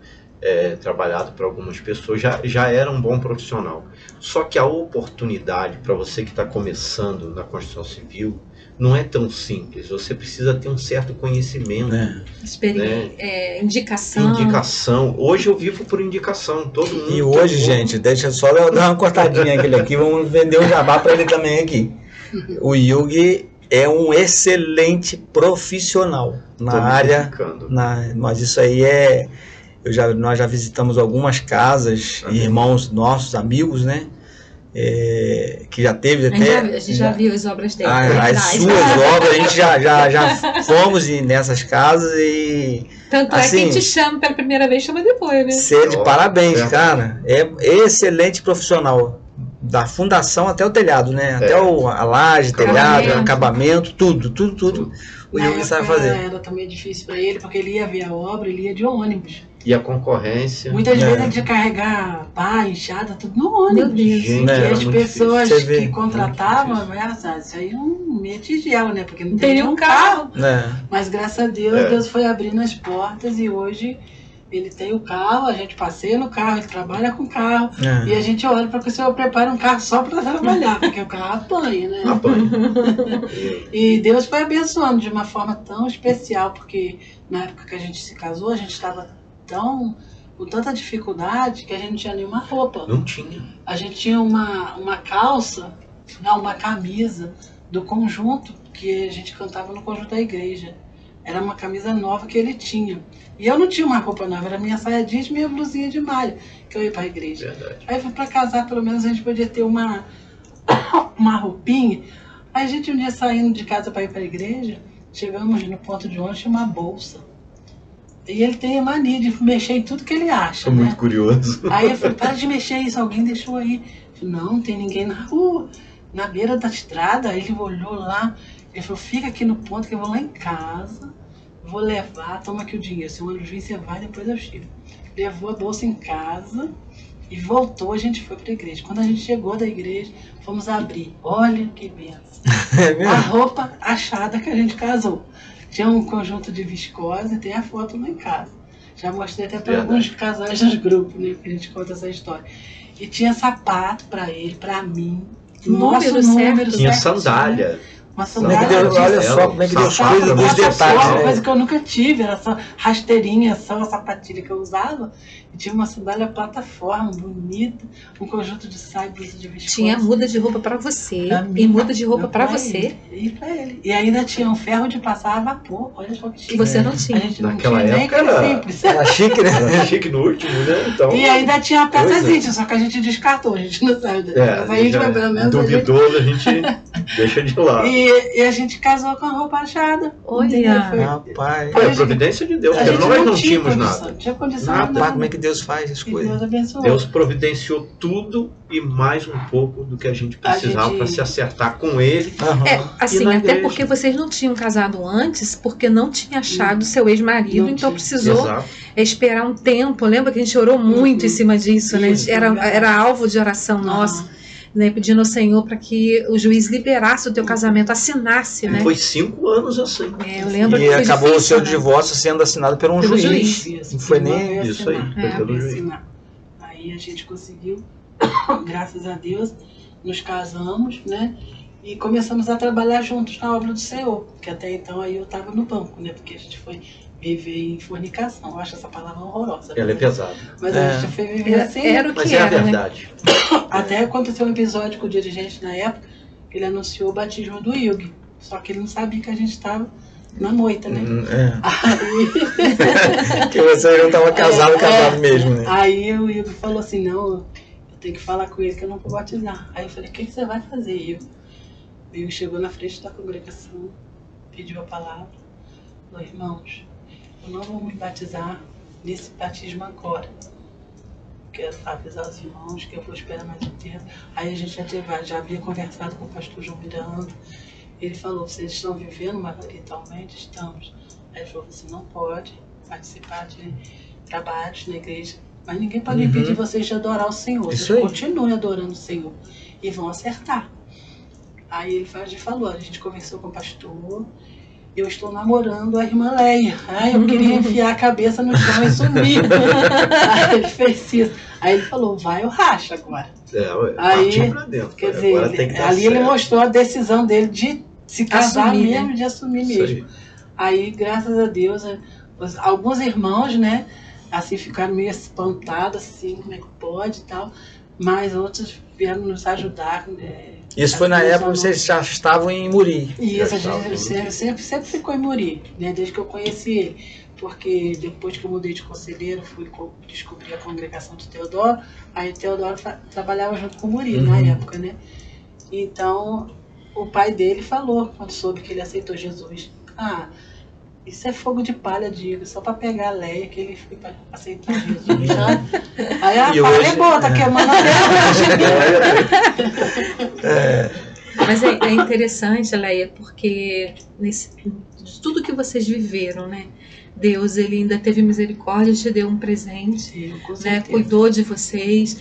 trabalhado para algumas pessoas, já era um bom profissional. Só que a oportunidade para você que está começando na construção civil não é tão simples. Você precisa ter um certo conhecimento. Indicação. Indicação. Hoje eu vivo por indicação. Todo mundo. E hoje, gente, deixa só eu dar uma cortadinha aqui. Vamos vender um jabá para ele também aqui. O Yugi é um excelente profissional na área. Mas isso aí nós já visitamos algumas casas, irmãos nossos, amigos, né? Que já teve até... A gente já viu as obras dele. As suas obras, a gente já fomos nessas casas e... Tanto assim, é que te chama pela primeira vez, chama depois, né? Você de parabéns, cara. É excelente profissional. Da fundação até o telhado, né? Até a laje, telhado, acabamento, tudo. O Yugi sabe fazer. Era também difícil para ele, porque ele ia ver a obra, ele ia de ônibus. E a concorrência. Muitas vezes ele tinha que carregar pá, enxada, tudo no ônibus. Meu Deus. Gente, e as pessoas que contratavam, isso aí não meia tigela, né? Porque não tem um carro. Mas graças a Deus, Deus foi abrindo as portas e hoje ele tem o carro, a gente passeia no carro, ele trabalha com carro. E a gente olha para que o senhor prepare um carro só para trabalhar, porque o carro apanha, né? E Deus foi abençoando de uma forma tão especial, porque na época que a gente se casou, a gente estava com tanta dificuldade que a gente não tinha nenhuma roupa. Não tinha. A gente tinha uma calça, não, uma camisa do conjunto que a gente cantava no conjunto da igreja. era uma camisa nova que ele tinha. E eu não tinha uma roupa nova, era minha saia jeans e minha blusinha de malha, que eu ia para a igreja. Verdade. Aí para casar, pelo menos a gente podia ter uma roupinha. Aí a gente um dia saindo de casa para ir para a igreja, chegamos no ponto de ônibus, tinha uma bolsa. E ele tem a mania de mexer em tudo que ele acha. Sou muito curioso. Aí eu falei, para de mexer isso, alguém deixou aí. Eu falei, não tem ninguém na rua, na beira da estrada. Aí ele olhou lá, ele falou, fica aqui no ponto que eu vou lá em casa, vou levar, toma aqui o dinheiro. Se o ônibus vir, você vai, depois eu chego. Levou a bolsa em casa e voltou, a gente foi para a igreja. Quando a gente chegou da igreja, fomos abrir. Olha que benção. A roupa achada que a gente casou. Tinha um conjunto de viscose, tem a foto lá em casa. Já mostrei até para alguns casais dos grupos, né, que a gente conta essa história. E tinha sapato para ele, para mim. Número certo. Tinha certinho. sandália. Uma Como é que sandália. Deus, olha só como é que Deus Sapato, cuida dos detalhes, Uma né? coisa que eu nunca tive, era só rasteirinha, só a sapatilha que eu usava. E tinha uma sandália plataforma, bonita, um conjunto de saia, blusa de viscose. Tinha muda de roupa para você Pra mim, e muda de roupa para pra você ele, e para ele. E ainda tinha um ferro de passar a vapor. Olha só que chique. que você não A tinha. gente não Naquela tinha nem época aquele era- simples. Era chique, né? Era chique no último, né? Então, E ainda tinha a peça Coisa. íntima, só que a gente descartou, a gente não sabe dessa. Mas a íntima, já pelo menos, a gente... duvidoso, a gente deixa de lado. E a gente casou com a roupa achada. Olha. Entendeu? Rapaz. Foi a providência de Deus, A porque gente nós não tinha tínhamos condição, nada. Não tinha condição Nada. nada. Rapaz, como é que Deus faz as E coisas? Deus abençoou. Deus providenciou tudo e mais um pouco do que a gente precisava para se acertar com Ele. Aham. É, assim, E na até igreja? porque vocês não tinham casado antes, porque não tinha achado seu ex-marido, Não então tinha. precisou Exato. esperar um tempo. Lembra que a gente orou muito em cima disso, né? Isso, Era, verdade. era alvo de oração nossa, Aham. né? Pedindo ao Senhor para que o juiz liberasse o teu casamento, assinasse, né? Foi 5 anos assim. É, eu lembro E que foi acabou o difícil, seu né? divórcio sendo assinado por um Pelo juiz. juiz. Não foi Irmã nem veio isso aí, assinar, foi veio pelo juiz. assinar. Aí a gente conseguiu, graças a Deus, nos casamos, né? E começamos a trabalhar juntos na obra do Senhor. Porque até então aí eu estava no banco, né? Porque a gente foi viver em fornicação. Eu acho essa palavra horrorosa. Ela é pesada. Mas É. a gente foi viver assim. Era o Mas que é a era, né? verdade. Até aconteceu um episódio com o dirigente na época, que ele anunciou o batismo do Hilg. Só que ele não sabia que a gente estava na moita, né? É. Aí, Que você não estava casado mesmo, né? aí o Hilg falou assim, não, eu tenho que falar com ele que eu não vou batizar. Aí eu falei, o que você vai fazer, Hilg? O Hilg chegou na frente da congregação, pediu a palavra, falou, irmãos, eu não vou me batizar nesse batismo agora. Quero avisar os irmãos que eu vou esperar mais um tempo. Aí a gente já havia conversado com o pastor João Miranda. Ele falou, vocês estão vivendo maritalmente? Estamos. Aí ele falou, você não pode participar de trabalhos na igreja, mas ninguém pode impedir vocês de adorar o Senhor. Isso Vocês aí. continuem adorando o Senhor e vão acertar. Aí ele falou, a gente conversou com o pastor, eu estou namorando a irmã Leia. Ai, eu queria enfiar a cabeça no chão e sumir. Aí ele fez isso. Aí ele falou, vai ou racha agora. Ué, Aí, partiu pra dentro. Quer Agora dizer, tem que dar ali ele certo. mostrou a decisão dele de se casar Assumir, mesmo, né? de assumir Isso mesmo. Aí, graças a Deus, alguns irmãos, né, assim, ficaram meio espantados, assim, como é que pode e tal, mas outros vieram nos ajudar. Isso foi na época que vocês já estavam em Muri. E isso, a Já gente estava sempre ficou em Muri, né, desde que eu conheci ele. Porque depois que eu mudei de conselheiro, fui descobrir a congregação de Teodoro, aí Teodoro trabalhava junto com o Muri na época, né? Então, o pai dele falou, quando soube que ele aceitou Jesus, isso é fogo de palha, digo, só para pegar a Leia, que ele foi para aceitar Jesus, né? Aí a E palha hoje- é boa, tá queimando até Mas é interessante, Leia, porque de tudo que vocês viveram, né? Deus, ele ainda teve misericórdia, te deu um presente, com né? certeza. Cuidou de vocês,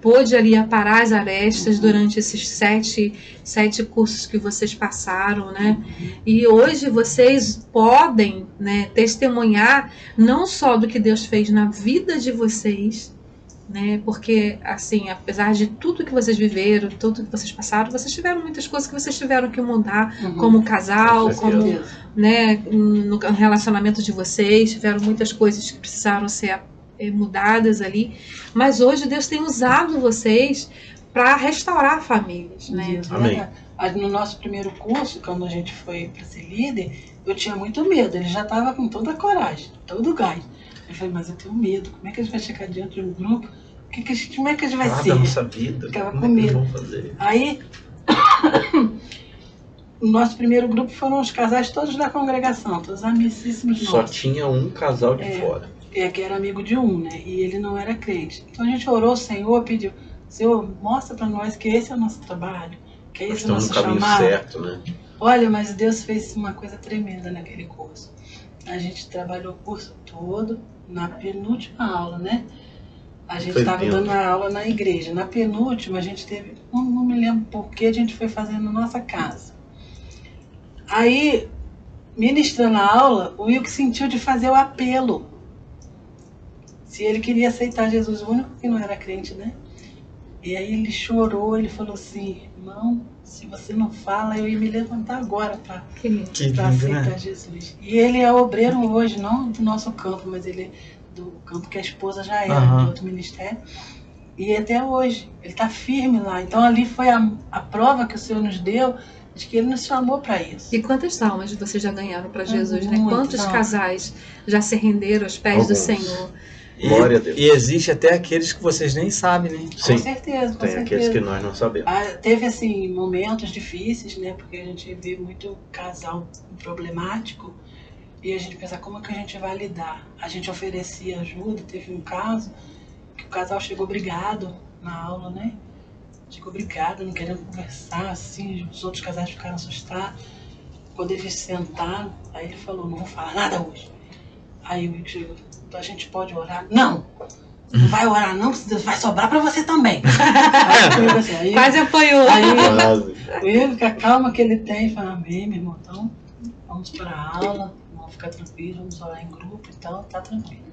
pôde ali aparar as arestas durante esses sete cursos que vocês passaram, né? E hoje vocês podem, né, testemunhar não só do que Deus fez na vida de vocês, né? Porque, assim, apesar de tudo que vocês viveram, tudo que vocês passaram, vocês tiveram muitas coisas que vocês tiveram que mudar, como casal, Com certeza. como, né, no relacionamento de vocês, tiveram muitas coisas que precisaram ser mudadas ali, mas hoje Deus tem usado vocês para restaurar famílias, né? Isso, Amém. verdade. No nosso primeiro curso, quando a gente foi para ser líder, eu tinha muito medo. Ele já estava com toda a coragem, todo o gás. Eu falei, mas eu tenho medo. Como é que a gente vai chegar diante de um grupo? Como é que a gente vai Falar ser? da nossa vida. Ficava como com é que eles medo. vão fazer? Aí, o nosso primeiro grupo foram os casais todos da congregação, todos amicíssimos Só nossos. tinha um casal de fora. Que era amigo de um, né? E ele não era crente. Então a gente orou, o Senhor pediu, Senhor, mostra para nós que esse é o nosso trabalho, que Nós esse é o estamos nosso no caminho chamado. certo, né? Olha, mas Deus fez uma coisa tremenda naquele curso. A gente trabalhou o curso todo, na penúltima aula, né? A gente estava dando a aula na igreja. Na penúltima, a gente teve, não me lembro por que a gente foi fazendo na nossa casa. Aí, ministrando a aula, o Wilk sentiu de fazer o apelo. Se ele queria aceitar Jesus, o único que não era crente, né? E aí ele chorou, ele falou assim, irmão, se você não fala, eu ia me levantar agora para aceitar, né? Jesus. E ele é obreiro hoje, não do nosso campo, mas ele do campo que a esposa já era, de outro ministério. E até hoje, ele está firme lá. Então ali foi a prova que o Senhor nos deu de que ele nos chamou para isso. E quantas almas vocês já ganharam para Jesus, né? Muito, Quantos casais já se renderam aos pés do Senhor? Glória a Deus. E existe até aqueles que vocês nem sabem, né? Sim. Com certeza, com Tem certeza. aqueles que nós não sabemos. Teve, assim, momentos difíceis, né? Porque a gente vê muito casal problemático e a gente pensa, como é que a gente vai lidar? A gente oferecia ajuda, teve um caso que o casal chegou brigado na aula, né? Chegou brigado, não querendo conversar, assim, os outros casais ficaram assustados. Quando eles sentaram, aí ele falou, não vou falar nada hoje. Aí o Wilk chegou, a gente pode orar? Não! Não vai orar não, vai sobrar pra você também. Aí, Quase apoiou. Aí o Wilk, a calma que ele tem, fala, amém, meu irmão, então vamos para a aula, vamos ficar tranquilos, vamos orar em grupo, então tá tranquilo.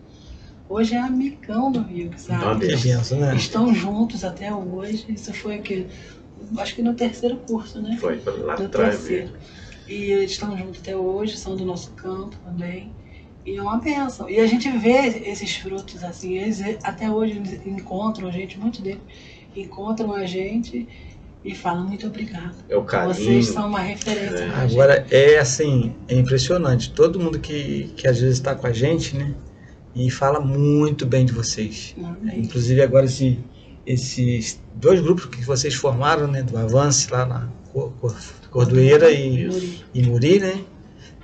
Hoje é amigão do Wilk, sabe? Que benção, né? Estão juntos até hoje, isso foi aqui, acho que no terceiro curso, né? Foi lá No atrás terceiro. mesmo. E eles estão juntos até hoje, são do nosso campo também. E é uma bênção. E a gente vê esses frutos assim, eles até hoje encontram a gente, muitos deles encontram a gente e falam muito obrigado. É o carinho. Vocês são uma referência. pra gente. Agora, é assim, é impressionante. Todo mundo que às vezes está com a gente, né? E fala muito bem de vocês. Inclusive agora esses dois grupos que vocês formaram, né? Do Avance lá na Cordoeira e Muri, né?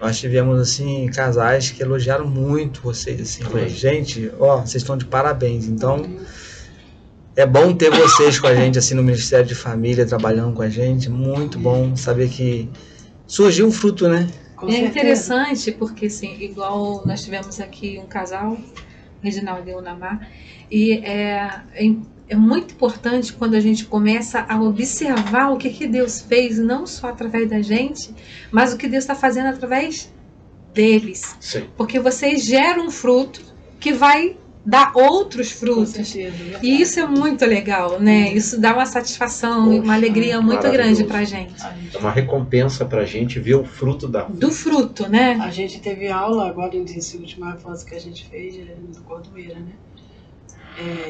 Nós tivemos, assim, casais que elogiaram muito vocês, assim. Falaram, gente, ó, vocês estão de parabéns. Então, é bom ter vocês com a gente, assim, no Ministério de Família, trabalhando com a gente. Muito bom saber que surgiu um fruto, né? É interessante porque, assim, igual nós tivemos aqui um casal, Reginaldo e Eunamar, e é muito importante quando a gente começa a observar o que Deus fez, não só através da gente, mas o que Deus está fazendo através deles. Sim. Porque vocês geram um fruto que vai dar outros frutos. Com certeza, E isso é muito legal, né? Isso dá uma satisfação e uma alegria muito grande pra gente. É uma recompensa pra gente ver o fruto do fruto, né? A gente teve aula agora nesse último avanço que a gente fez no Cordoeira, né?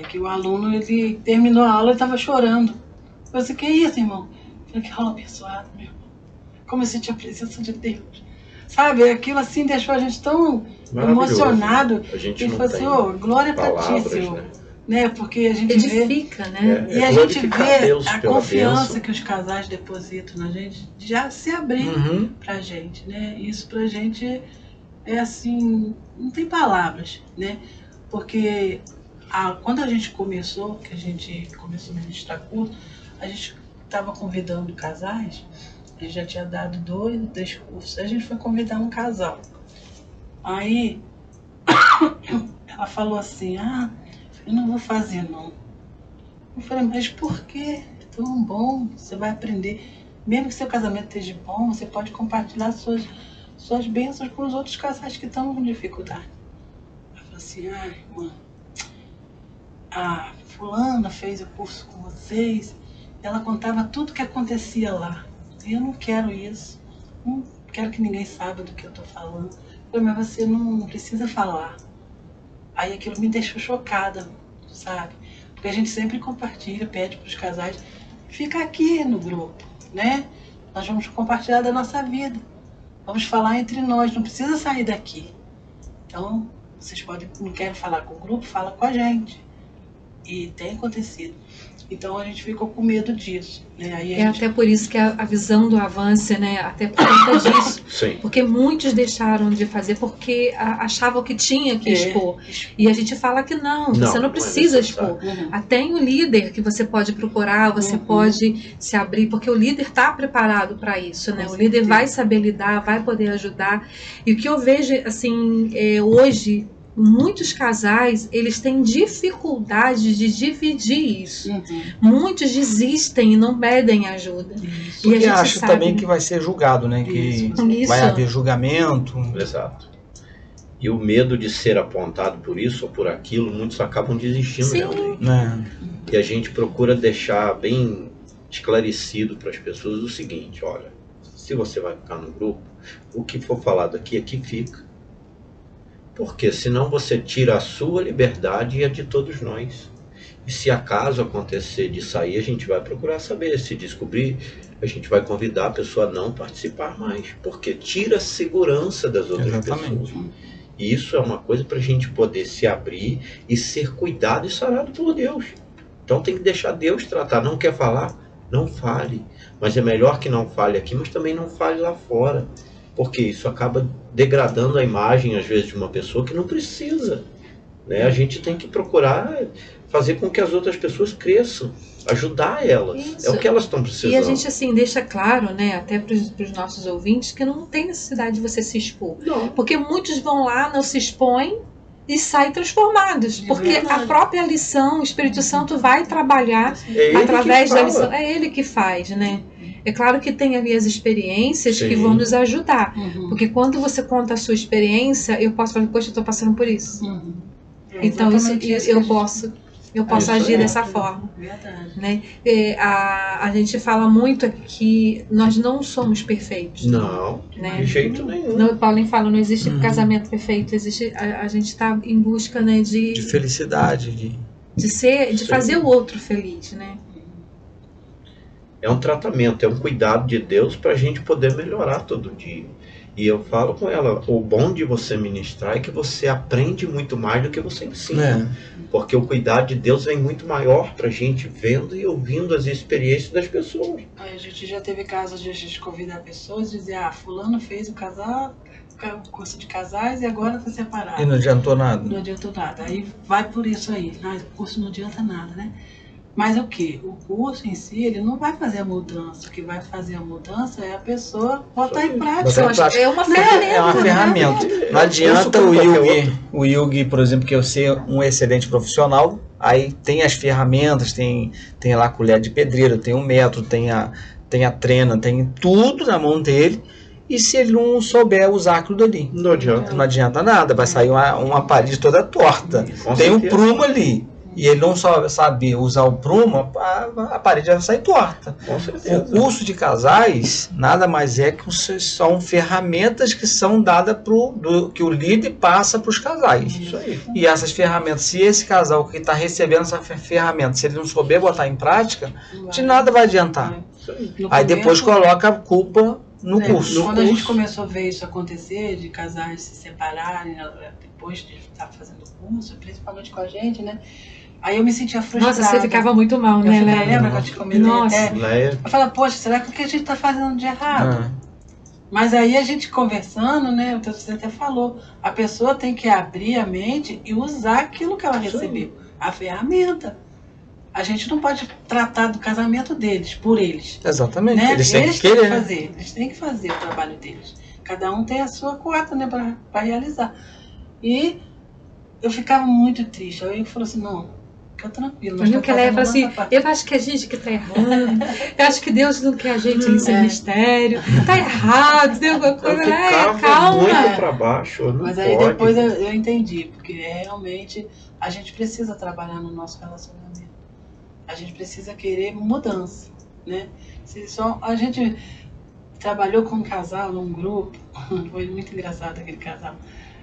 Que o aluno, ele terminou a aula e estava chorando. Eu falei, que é isso, irmão? Eu falei, que aula abençoada, meu irmão. Como eu senti a presença de Deus. Sabe, aquilo assim deixou a gente tão emocionado. A gente e não falou assim, glória pra ti, Senhor. Né? Porque a gente edifica, vê, né? E a gente vê a confiança que os casais depositam na gente, já se abrir pra gente, né? Isso pra gente é assim, não tem palavras, né? Porque quando a gente começou, que a gente começou a ministrar curso, a gente estava convidando casais, a gente já tinha dado 2 ou 3 cursos, a gente foi convidar um casal. Aí ela falou assim, eu não vou fazer não. Eu falei, mas por quê? É tão bom, você vai aprender. Mesmo que seu casamento esteja bom, você pode compartilhar suas bênçãos com os outros casais que estão com dificuldade. Ela falou assim, irmã, a fulana fez o curso com vocês, ela contava tudo que acontecia lá. E eu não quero isso, não quero que ninguém saiba do que eu estou falando. Eu falei, mas você não precisa falar. Aí aquilo me deixou chocada, sabe? Porque a gente sempre compartilha, pede para os casais, fica aqui no grupo, né? nós vamos compartilhar da nossa vida. Vamos falar entre nós, não precisa sair daqui. Então, vocês podem, não querem falar com o grupo, fala com a gente. E tem acontecido. Então a gente ficou com medo disso, né? Aí É até por isso que a visão do Avance, né? Até por conta disso. Sim. Porque muitos deixaram de fazer porque achavam que tinha que expor. E a gente fala que não, você não precisa expor. Tem o líder que você pode procurar, você pode se abrir, porque o líder está preparado para isso, né? O líder vai saber lidar, vai poder ajudar. E o que eu vejo, assim, hoje, muitos casais, eles têm dificuldade de dividir isso. Muitos desistem e não pedem ajuda. Porque E a gente acha sabe, também que vai ser julgado, né? Que vai haver julgamento. Exato. E o medo de ser apontado por isso ou por aquilo, muitos acabam desistindo realmente. E a gente procura deixar bem esclarecido para as pessoas o seguinte: olha, se você vai ficar no grupo, o que for falado aqui fica. Porque senão você tira a sua liberdade e a de todos nós. E se acaso acontecer de sair, a gente vai procurar saber. Se descobrir, a gente vai convidar a pessoa a não participar mais. Porque tira a segurança das outras pessoas. E isso é uma coisa para a gente poder se abrir e ser cuidado e sarado por Deus. Então tem que deixar Deus tratar. Não quer falar? Não fale. Mas é melhor que não fale aqui, mas também não fale lá fora. Porque isso acaba degradando a imagem, às vezes, de uma pessoa que não precisa. Né? A gente tem que procurar fazer com que as outras pessoas cresçam, ajudar elas. Isso. É o que elas estão precisando. E a gente, assim, deixa claro, né, até para os nossos ouvintes, que não tem necessidade de você se expor. Não. Porque muitos vão lá, não se expõem e saem transformados. Porque a própria lição, o Espírito Santo vai trabalhar através da lição. É ele que faz, né? É claro que tem ali as experiências que vão nos ajudar. Porque quando você conta a sua experiência, eu posso falar, poxa, eu estou passando por isso. Então, eu posso agir dessa forma. Né? A gente fala muito que nós não somos perfeitos. Não, né? De jeito nenhum. Não, Paulinho fala, não existe casamento perfeito. Existe, a gente está em busca, né, de felicidade. De fazer o outro feliz, né? É um tratamento, é um cuidado de Deus para a gente poder melhorar todo dia. E eu falo com ela, o bom de você ministrar é que você aprende muito mais do que você ensina. Porque o cuidado de Deus vem muito maior para a gente vendo e ouvindo as experiências das pessoas. A gente já teve casos de a gente convidar pessoas e dizer, fulano fez o curso de casais e agora está separado. E não adiantou nada. Não adiantou nada. Aí vai por isso aí. O curso não adianta nada, né? Mas o que? O curso em si, ele não vai fazer a mudança. O que vai fazer a mudança é a pessoa botar em prática. É uma ferramenta. É uma ferramenta. Não adianta o Yugi, por exemplo, que eu ser um excelente profissional, aí tem as ferramentas, tem lá a colher de pedreiro, tem o método, tem a trena, tem tudo na mão dele. E se ele não souber usar aquilo ali? Não adianta. Não adianta nada, vai sair uma parede toda torta. Com tem um certeza. prumo ali. E ele não só saber usar o prumo, a parede vai sair torta. Com certeza. O curso de casais nada mais é que são ferramentas que são dadas que o líder passa para os casais. Isso aí. E essas ferramentas, se esse casal que está recebendo essa ferramenta, se ele não souber botar em prática, de nada vai adiantar. Isso aí. Aí depois coloca a culpa no curso. Quando a gente começou a ver isso acontecer, de casais se separarem, depois de estar fazendo o curso, principalmente com a gente, né? Aí eu me sentia frustrada. Nossa, você ficava muito mal, né, Léa? Lembra que eu te comentei? Nossa. Eu falava, poxa, será que o que a gente está fazendo de errado? Mas aí a gente conversando, né, o que você até falou, a pessoa tem que abrir a mente e usar aquilo que ela recebeu, a ferramenta. A gente não pode tratar do casamento deles, por eles. Exatamente, Né? eles têm que querer. Eles têm que fazer o trabalho deles. Cada um tem a sua cota, né, para realizar. E eu ficava muito triste. Aí eu falei assim, não, fica tranquilo. Mas não que ela fala assim, eu acho que a gente que tá errando, eu acho que Deus não quer a gente nesse ministério, tá errado, tem alguma coisa, calma. Muito para baixo, não Mas aí pode. depois eu entendi, porque realmente a gente precisa trabalhar no nosso relacionamento. A gente precisa querer mudança, né? Se só a gente trabalhou com um casal, num grupo, foi muito engraçado aquele casal.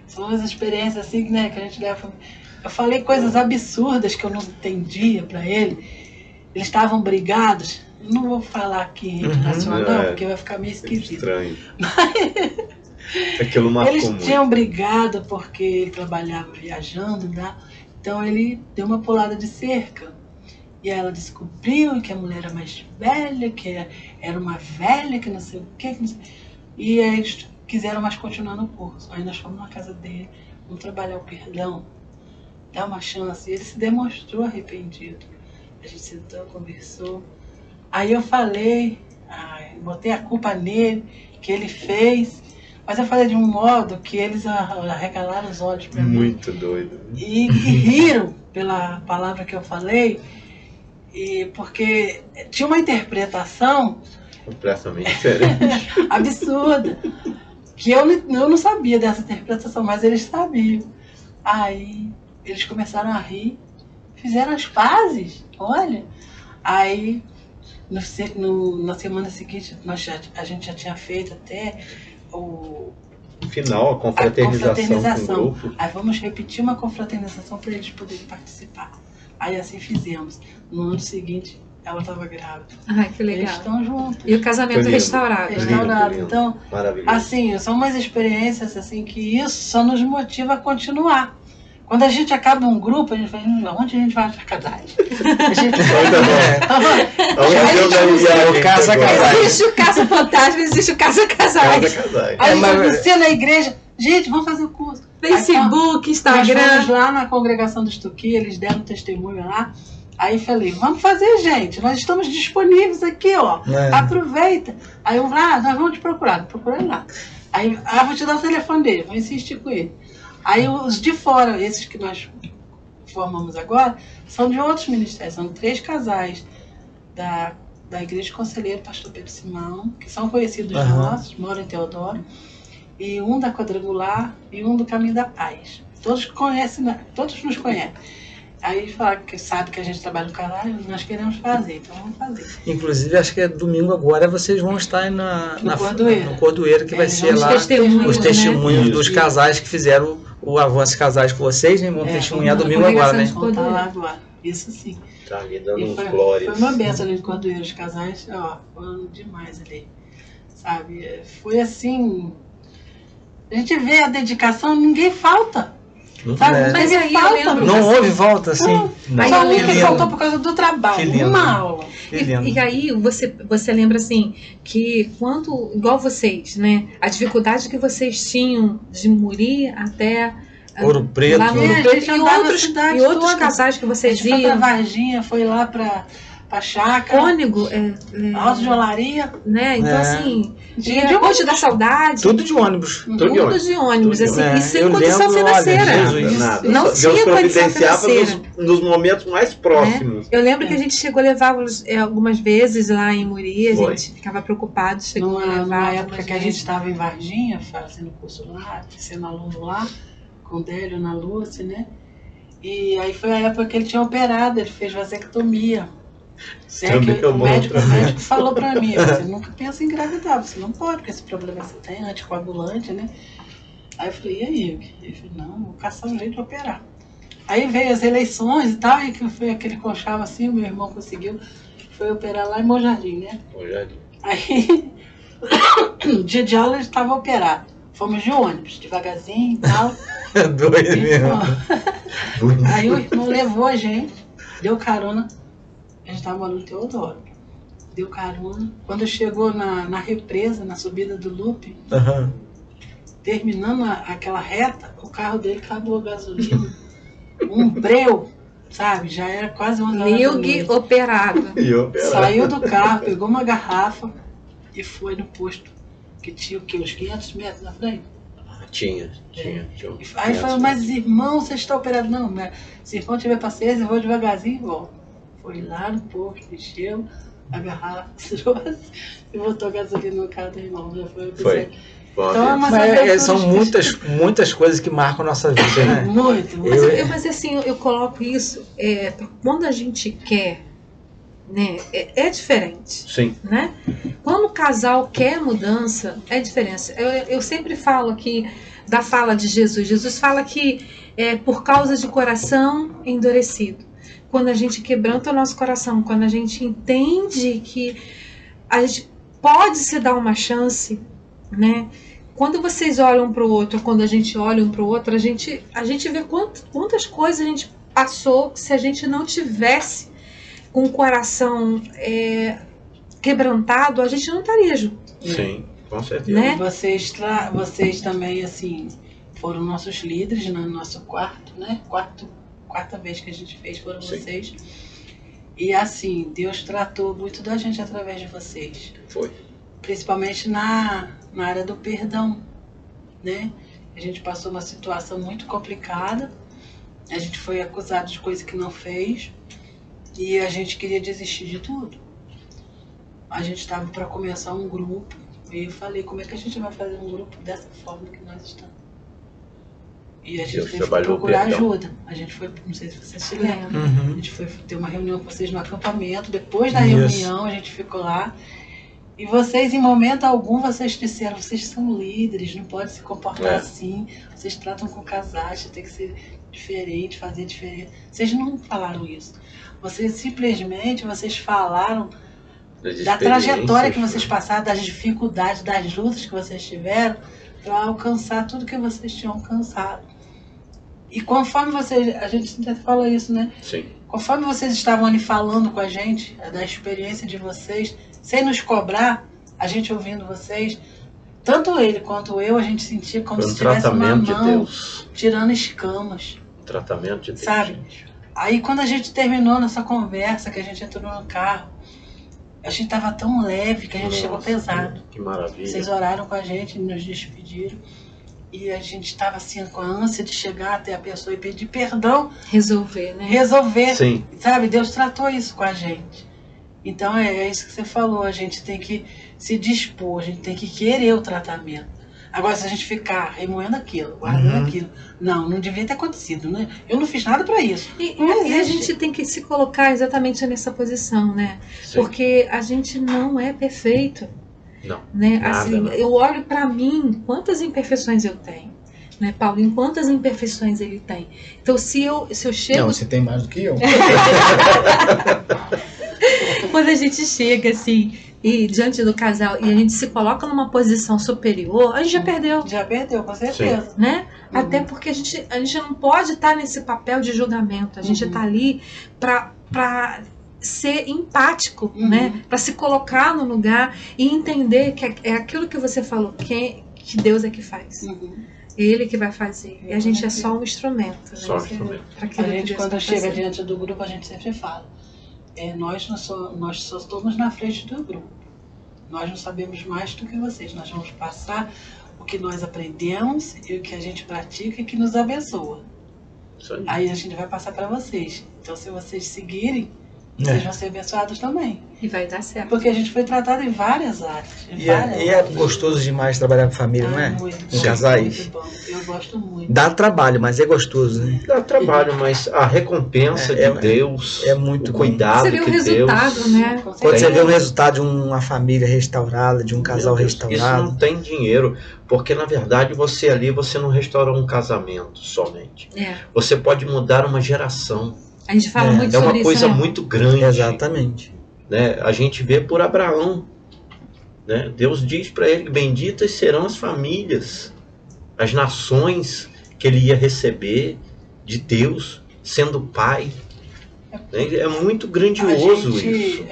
São as experiências assim, né, que a gente leva. Eu falei coisas absurdas que eu não entendia para ele. Eles estavam brigados não vou falar aqui em rede nacional, É. porque vai ficar meio esquisito. Estranho. Aquilo marcou Eles muito. tinham brigado porque ele trabalhava viajando, né? Então ele deu uma pulada de cerca. E ela descobriu que a mulher era mais velha, que era uma velha, que não sei o quê. Que não sei... E aí eles quiseram mais continuar no curso. Aí nós fomos na casa dele, vamos trabalhar o perdão, dar uma chance. E ele se demonstrou arrependido. A gente sentou, conversou. Aí eu falei, botei a culpa nele, que ele fez. Mas eu falei de um modo que eles arregalaram os olhos para mim. Muito doido. E riram pela palavra que eu falei, porque tinha uma interpretação Completamente diferente. absurda, que eu não sabia dessa interpretação, mas eles sabiam. Aí eles começaram a rir, fizeram as pazes, olha. Aí na semana seguinte a gente já tinha feito até Final, a confraternização com o grupo. Aí vamos repetir uma confraternização para eles poderem participar. Aí assim fizemos. No ano seguinte, ela estava grávida. Ai, que legal. Eles estão juntos. E o casamento Lindo. restaurado. Restaurado. Lindo. Então, Maravilhoso. assim, são umas experiências assim que isso só nos motiva a continuar. Quando a gente acaba um grupo, a gente fala, onde a gente vai para casais? A gente O Casa Casais. Existe o Casa Fantasma, existe o Casa Casais. Casais. Aí mas- você na igreja, gente, vamos fazer o curso. Facebook, Nós fomos Instagram. lá na congregação do Estuqui, eles deram testemunho lá. Aí falei, vamos fazer, gente. Nós estamos disponíveis aqui, ó. É. Aproveita. Aí eu falei, nós vamos te procurar. Não procurei lá. Aí, vou te dar o telefone dele, vou insistir com ele. Aí os de fora, esses que nós formamos agora, são de outros ministérios. São 3 casais da Igreja Conselheiro Pastor Pedro Simão, que são conhecidos nossos, moram em Teodoro. E um da Quadrangular e um do Caminho da Paz. Todos nos conhecem. Aí eles falaram que sabe que a gente trabalha no canal e nós queremos fazer, então vamos fazer. Inclusive, acho que é domingo agora, vocês vão estar aí no Cordoeiro, que vai ser os lá testemunhos, os testemunhos né? dos Isso. casais que fizeram o Avanço Casais com vocês, né? Vão testemunhar domingo agora, né? congregação Vamos estar lá agora. Isso sim. Tá ali dando E uns foi glórias. uma benção ali de Cordoeiro, os casais, ó, foram demais ali. Sabe? Foi assim. A gente vê a dedicação, ninguém falta. Sabe? É. Mas aí eu falta, lembro- Não houve volta, assim? Aí Só eu um lembro- que faltou por causa do trabalho, Que lindo. uma aula. Que lindo. E aí você lembra assim que quando, igual vocês, né? A dificuldade que vocês tinham de Muri até Ouro Preto. lá no É, Ouro a Preto, gente andava a cidade e outros toda. casais que A vocês gente foi pra iam. Varginha, foi lá pra Chácara, Cônego, Alto de Olaria. né? Então, É. assim, Dia de Ponte da Saudade, Tudo de ônibus. Tudo de tudo de ônibus, Tudo de assim, ônibus. e sem Eu condição lembro, olha, financeira. Jesus. Nada. Não Deus tinha condição providenciava financeira. nos momentos mais próximos. Eu lembro que a gente chegou a levá-los algumas vezes lá em Muri, a Foi. gente ficava preocupado, chegou a Numa levar época algumas que a gente vezes. estava em Varginha, fazendo curso lá, sendo aluno lá, com o Délio, na Lúcia, né? E aí foi a época que ele tinha operado, ele fez vasectomia. Também é O bom médico também. falou pra mim, você nunca pensa em engravidar, você não pode, porque esse problema que você tem, anticoagulante, né? Aí eu falei, e aí? Ele falou, não, vou caçar um jeito de operar. Aí veio as eleições e tal, e que foi aquele conchavo assim, o meu irmão conseguiu, foi operar lá em Monjardim, né? Aí, no dia de aula ele estava operado. Fomos de ônibus, devagarzinho e tal. Doido mesmo. Aí o irmão levou a gente, deu carona. A gente estava morando em Teodoro. Deu carona. Quando chegou na represa, na subida do loop, Aham. terminando aquela reta, o carro dele acabou a gasolina. Um breu, sabe? Já era quase 11 horas da Milgue noite. operado. E eu operava. Saiu do carro, pegou uma garrafa e foi no posto, que tinha o quê? Uns 500 metros na frente. Tinha. Aí falou, mas irmão, você está operado? Não, mas se irmão tiver paciência, eu vou devagarzinho e volto. Foi lá no posto, encheu a garrafa, trouxe e botou gasolina no carro do irmão. Já foi. Foi. Então, Mas são muitas coisas que marcam a nossa vida, né? Muito, Mas, muito. mas assim, eu coloco isso, quando a gente quer, né, é diferente. Sim. Né? Quando o casal quer mudança, é diferença. Eu sempre falo aqui da fala de Jesus. Jesus fala que é por causa de coração endurecido. quando a gente quebranta o nosso coração, quando a gente entende que a gente pode se dar uma chance, né? Quando vocês olham para o outro, quando a gente olha um para o outro, a gente vê quantas coisas a gente passou se a gente não tivesse com o coração quebrantado, a gente não estaria junto. Sim, com certeza. Né? Vocês também, assim, foram nossos líderes no nosso quarto, né? Quarta vez que a gente fez foram Sim. vocês. E assim, Deus tratou muito da gente através de vocês. Foi. Principalmente na área do perdão, né? A gente passou uma situação muito complicada. A gente foi acusado de coisa que não fez. E a gente queria desistir de tudo. A gente estava para começar um grupo. E eu falei, como é que a gente vai fazer um grupo dessa forma que nós estamos? E a gente Deus teve que trabalhou o procurar perdão. ajuda. A gente foi, não sei se vocês se lembram. Uhum. A gente foi ter uma reunião com vocês no acampamento. Depois da Isso. reunião, a gente ficou lá. E vocês, em momento algum, vocês disseram, vocês são líderes, não pode se comportar assim. Vocês tratam com casais, tem que ser diferente, fazer diferente. Vocês não falaram isso. Vocês falaram da trajetória que vocês passaram, das dificuldades, das lutas que vocês tiveram para alcançar tudo que vocês tinham alcançado. E conforme vocês, a gente sempre fala isso, né? Sim. Conforme vocês estavam ali falando com a gente, da experiência de vocês, sem nos cobrar, a gente ouvindo vocês, tanto ele quanto eu, a gente sentia como Foi um se tivesse uma tratamento de mão Deus. tirando escamas. Um tratamento de Deus. Sabe? Gente. Aí quando a gente terminou nossa conversa, que a gente entrou no carro, a gente estava tão leve que a gente chegou pesado. Que maravilha. Vocês oraram com a gente, nos despediram. E a gente estava assim com a ânsia de chegar até a pessoa e pedir perdão, Resolver, né? resolver. Sim. Sabe, Deus tratou isso com a gente. Então é isso que você falou, a gente tem que se dispor, a gente tem que querer o tratamento. Agora, se a gente ficar remoendo aquilo, guardando aquilo, não devia ter acontecido, né? Eu não fiz nada para isso. E Não a existe. gente tem que se colocar exatamente nessa posição, né? Sim. Porque a gente não é perfeito. Não. Né? Nada, Assim, não. eu olho para mim, quantas imperfeições eu tenho. Né, Paulinho, quantas imperfeições ele tem. Então, se eu chego. Não, você tem mais do que eu. Quando a gente chega assim, e diante do casal, e a gente se coloca numa posição superior, a gente já perdeu. Já perdeu, com certeza. Né? Uhum. Até porque a gente não pode estar nesse papel de julgamento. A gente está ali para ser empático, né? Para se colocar no lugar e entender que é aquilo que você falou, que Deus é que faz. Ele que vai fazer. E a gente é só um instrumento. Né? Só um instrumento. Pra aquilo A que gente, Deus quando vai chega fazer. diante do grupo, a gente sempre fala. Nós só estamos na frente do grupo. Nós não sabemos mais do que vocês. Nós vamos passar o que nós aprendemos e o que a gente pratica e que nos abençoa. Isso aí. Aí a gente vai passar para vocês. Então, se vocês seguirem, vocês vão ser abençoados também. E vai dar certo. Porque a gente foi tratado em várias áreas. E é gostoso demais trabalhar com família, não é? Muito Com bom, casais. muito bom. Eu gosto muito. Dá trabalho, mas é gostoso, né? Dá trabalho, mas a recompensa de Deus, é muito o bom. cuidado Você vê o que resultado, Deus... né? Com Quando você certeza. vê o resultado de uma família restaurada, de um casal Meu Deus, isso restaurado. não tem dinheiro, porque na verdade você não restaura um casamento somente. Você pode mudar uma geração. A gente fala muito É uma sobre coisa isso, né? muito grande. Exatamente. Né? A gente vê por Abraão. Né? Deus diz para ele que benditas serão as famílias, as nações que ele ia receber de Deus, sendo pai. Né? É muito grandioso isso.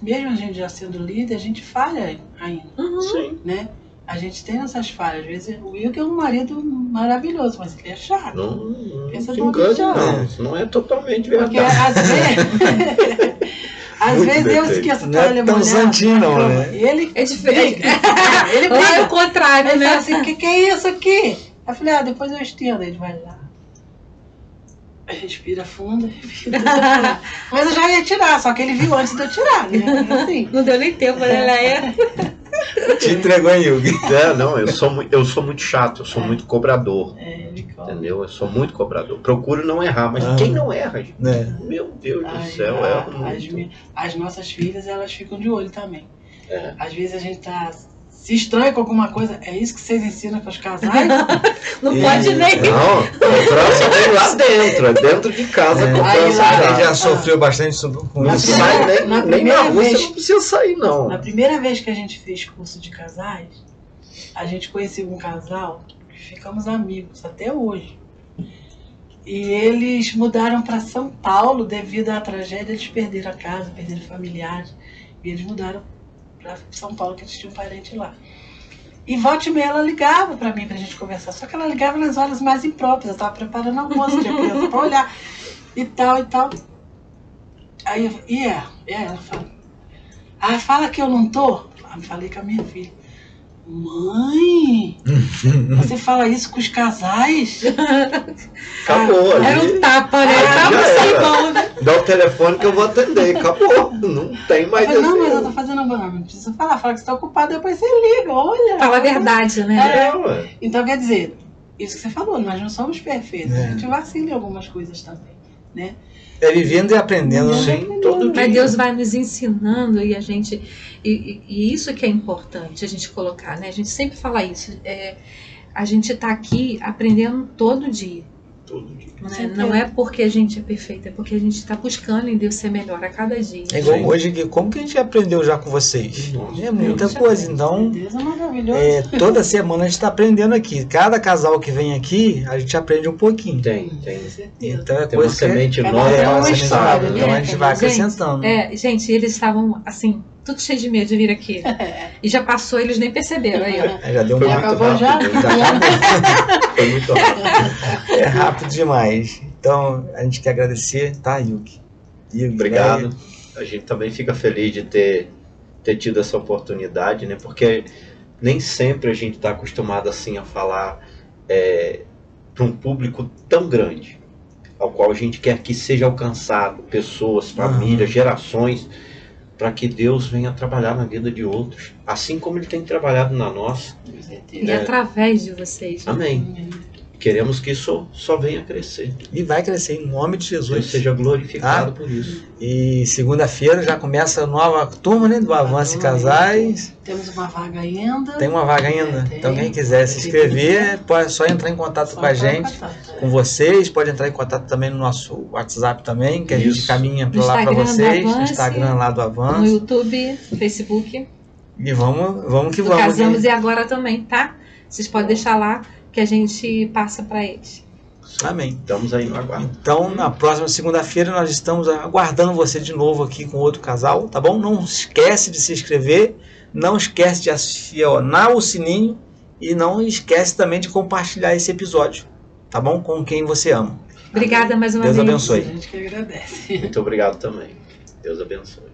Mesmo a gente já sendo líder, a gente falha ainda, Sim. né? A gente tem essas falhas. Às vezes o Will é um marido maravilhoso, mas ele é chato. Não Pensa se no engane, Cristiano. não. Isso não é totalmente Porque verdade. às Muito vezes eu defeito. esqueço Não é tão santinho, não, né? Ele É diferente. Ele Lá é briga. o contrário, Ele né? fala assim, o que é isso aqui? Eu falei, depois eu estendo. Ele vai lá. Respira fundo, respira fundo. Mas eu já ia tirar, só que ele viu antes de eu tirar, né? Assim. Não deu nem tempo, né? Ela é. Te entregou em Yugi. Não, eu sou muito chato, eu sou muito cobrador. Ele come. Entendeu? Eu sou muito cobrador. Procuro não errar, mas quem não erra, gente? Meu Deus do céu, erra muito. As nossas filhas, elas ficam de olho também. É. Às vezes a gente tá se estranha com alguma coisa, é isso que vocês ensinam para os casais? Não pode nem. Não, cobrança vem lá dentro, é dentro de casa a Aí cobrança lá- já. Ele já sofreu bastante com Não isso. sai nem Na na primeira rua, vez- você não precisa sair, não. Na primeira vez que a gente fez curso de casais, a gente conheceu um casal que ficamos amigos até hoje. E eles mudaram para São Paulo devido à tragédia, eles perderam a casa, perderam familiares. E eles mudaram para São Paulo, que eles tinham um parente lá. E volta e meia ela ligava para mim, pra gente conversar. Só que ela ligava nas horas mais impróprias. Eu estava preparando almoço, tinha criança para olhar. E tal, e tal. Aí ela fala, fala que eu não tô. Aí falei com a minha filha. Mãe, você fala isso com os casais? Acabou ali. Era um tapa, né? Ah, Tapa já sem era. mão, né? Dá o telefone que eu vou atender. Acabou. Não tem mais Eu falei, não, mas eu desenho. tô fazendo não precisa falar. Fala que você tá ocupado, depois você liga, olha. Fala a verdade, né? É, ué. Então, quer dizer, isso que você falou, nós não somos perfeitos. É. A gente vacila em algumas coisas também, né? É vivendo e aprendendo. Né? Sim, todo dia. Mas Deus vai nos ensinando e a gente. E isso que é importante a gente colocar, né? A gente sempre fala isso. A gente está aqui aprendendo todo dia. Todo dia. Né? certeza. Não é porque a gente é perfeito, é porque a gente está buscando em Deus ser melhor a cada dia. É igual Sim. hoje, que como que a gente aprendeu já com vocês? Nossa, É muita Deus, coisa, então Deus é maravilhoso. toda semana a gente está aprendendo aqui. Cada casal que vem aqui, a gente aprende um pouquinho. Tem. Com certeza. Então é Tem uma coisa que semente Cada nova um é pra uma lançar. história, né? então a gente vai Gente, acrescentando. Gente, eles estavam assim, tudo cheio de medo de vir aqui. E já passou, eles nem perceberam aí, ó. Já deu Foi muito acabou muito já? rápido. rápido. Foi muito rápido. É rápido demais. Então a gente quer agradecer, tá, Yuki? Obrigado. A gente também fica feliz de ter tido essa oportunidade, né? Porque nem sempre a gente está acostumado assim a falar para um público tão grande, ao qual a gente quer que seja alcançado pessoas, famílias, gerações, para que Deus venha trabalhar na vida de outros, assim como Ele tem trabalhado na nossa. Com certeza. E através de vocês. Né? Amém. Queremos que isso só venha a crescer. E vai crescer em nome de Deus Jesus. seja glorificado por isso. E segunda-feira já começa a nova turma, né? Do Avance Casais. Temos uma vaga ainda. Tem uma vaga ainda. Tem. Então quem quiser se inscrever, pode só entrar em contato Só com a entrar em gente, contato, com vocês. Pode entrar em contato também no nosso WhatsApp também, que a gente Isso. caminha para No lá para Instagram do vocês. No Avance. Instagram lá do No Avance. YouTube, Facebook, E vamos que do vamos. Casamos né? e Agora também, tá? Vocês podem deixar lá que a gente passa para eles. Amém. Estamos aí no aguardo. Então, na próxima segunda-feira, nós estamos aguardando você de novo aqui com outro casal, tá bom? Não esquece de se inscrever, não esquece de acionar o sininho e não esquece também de compartilhar esse episódio, tá bom? Com quem você ama. Obrigada mais uma Deus vez. abençoe. A gente que agradece. Muito obrigado também. Deus abençoe.